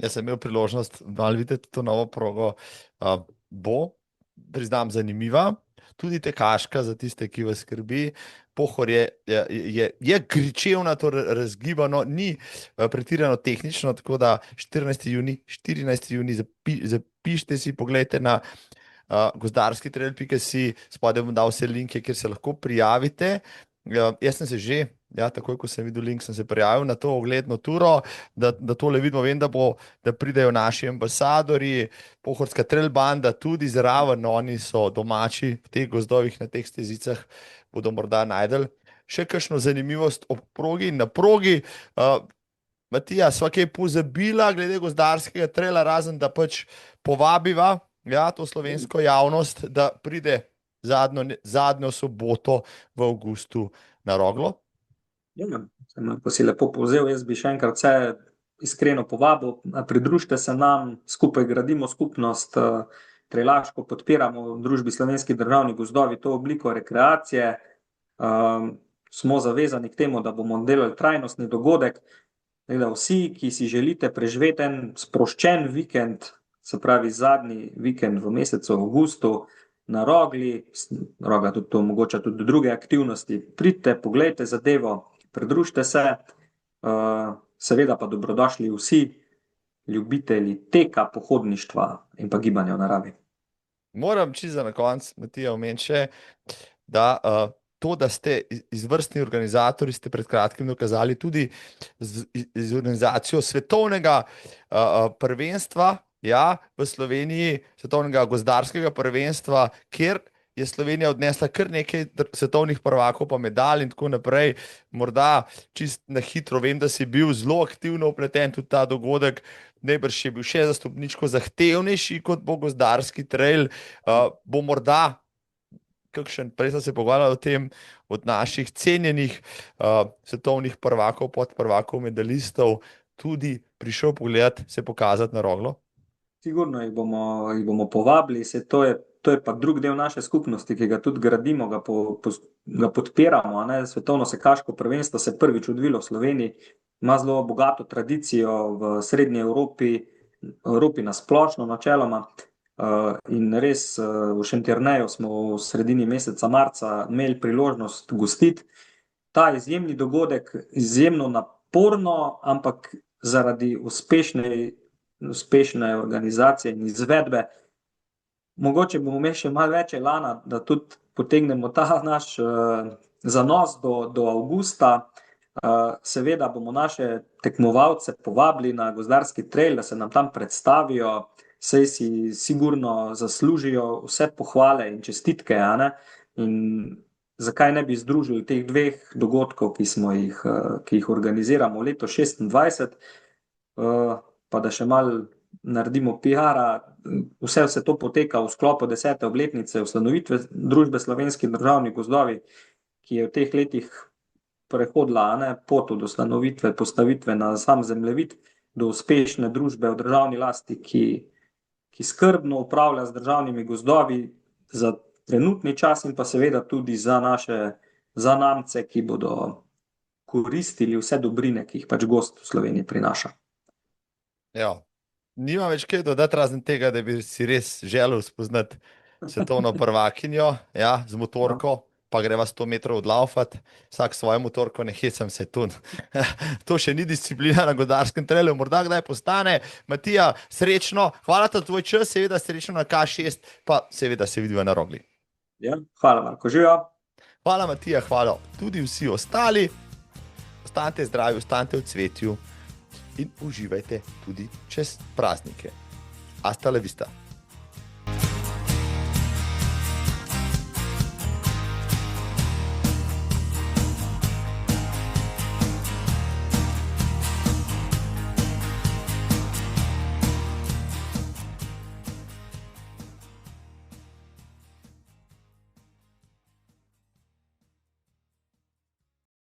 Jaz sem imel priložnost malo videti to novo progo, bo, priznam, zanimiva, tudi tekaška za tiste, ki vas skrbi. Pohorje je gričevno, razgibano, ni pretirano tehnično, tako da 14. junij, zapišite si, pogledajte na gozdarskitrail.si, spodaj bom dal vse linke, kjer se lahko prijavite. Jaz sem se že, takoj ko sem videl link, sem se prijavil na to ogledno turo, da tole vidimo. Vem, da pridejo naši ambasadorji, Pohorska trail banda tudi zraven, oni so domači v teh gozdovih, na teh stezicah bodo morda najdel še kakšno zanimivost ob progi in na progi. Matija, sva kaj pozabila glede gozdarskega traila, razen da pač povabiva to slovensko javnost, da pride zadnjo soboto v avgustu na Roglo? Ko si lepo povzel, jaz bi še enkrat vse iskreno povabil, pridružite se nam, skupaj gradimo skupnost, trailaško podpiramo v družbi Slovenski državni gozdovi to obliko rekreacije, smo zavezani k temu, da bomo delali trajnostni dogodek, da vsi, ki si želite preživeti en sproščen vikend, se pravi zadnji vikend v mesecu avgustu na Rogli, Rogla tudi to omogoča tudi druge aktivnosti, pridite, poglejte zadevo, pridružite se, seveda pa dobrodošli vsi ljubitelji teka, pohodništva in pa gibanja v naravi. Moram čisto na konec, Matija, omeniti še, da to, da ste izvrstni organizatori, ste pred kratkim dokazali tudi z organizacijo svetovnega prvenstva v Sloveniji, svetovnega gozdarskega prvenstva, kjer je Slovenija odnesla kar nekaj svetovnih prvakov pa medalj in tako naprej. Morda čist na hitro, vem, da si bil zelo aktivno vpleten tudi ta dogodek, najbrž je bil še za stopničko zahtevnejši kot bo gozdarski trail. Bo morda prej sem se pogovarjal o tem, od naših cenjenih svetovnih prvakov, podprvakov, medalistov tudi prišel pogledat, se pokazati na Roglo? Sigurno jih bomo povabili, to je pa drug del naše skupnosti, ki ga tudi gradimo, ga podpiramo. Svetovno sekaško prvenstvo se prvič odvilo v Sloveniji, ima zelo bogato tradicijo v srednji Evropi na splošno načeloma. In res v Šentjerneju smo v sredini meseca marca imeli priložnost gostiti ta izjemni dogodek, izjemno naporno, ampak zaradi uspešne organizacije in izvedbe. Mogoče bomo imeli še malo več elana, da tudi potegnemo ta naš zanos do avgusta. Seveda bomo naše tekmovalce povabili na gozdarski trail, da se nam tam predstavijo, saj si sigurno zaslužijo vse pohvale in čestitke, in zakaj ne bi združili teh dveh dogodkov, ki jih organiziramo leto 2026, pa da še malo naredimo PR-a. Vse to poteka v sklopu 10. obletnice ustanovitve družbe Slovenski državni gozdovi, ki je v teh letih prehodila pot od ustanovitve, postavitve na sam zemljevid do uspešne družbe v državni lasti, ki skrbno upravlja z državnimi gozdovi za trenutni čas in pa seveda tudi za naše zanamce, ki bodo koristili vse dobrine, ki jih pač gozd v Sloveniji prinaša. Nima več kaj dodati, razen tega, da bi si res želel spoznati svetovno prvakinjo, z motorko, pa greva 100 metrov odlaufati, vsak svojo motorko, ne hecam se tu. To še ni disciplina na gozdarskem trailu, morda kdaj postane. Matija, srečno, hvala za tvoj čas, seveda srečno na K6, pa seveda se vidiva na Rogli. Hvala, Marko, živijo. Hvala, Matija, hvala tudi vsi ostali. Ostanite zdravi, ostanite v cvetju in uživajte tudi čez praznike. Hasta la vista.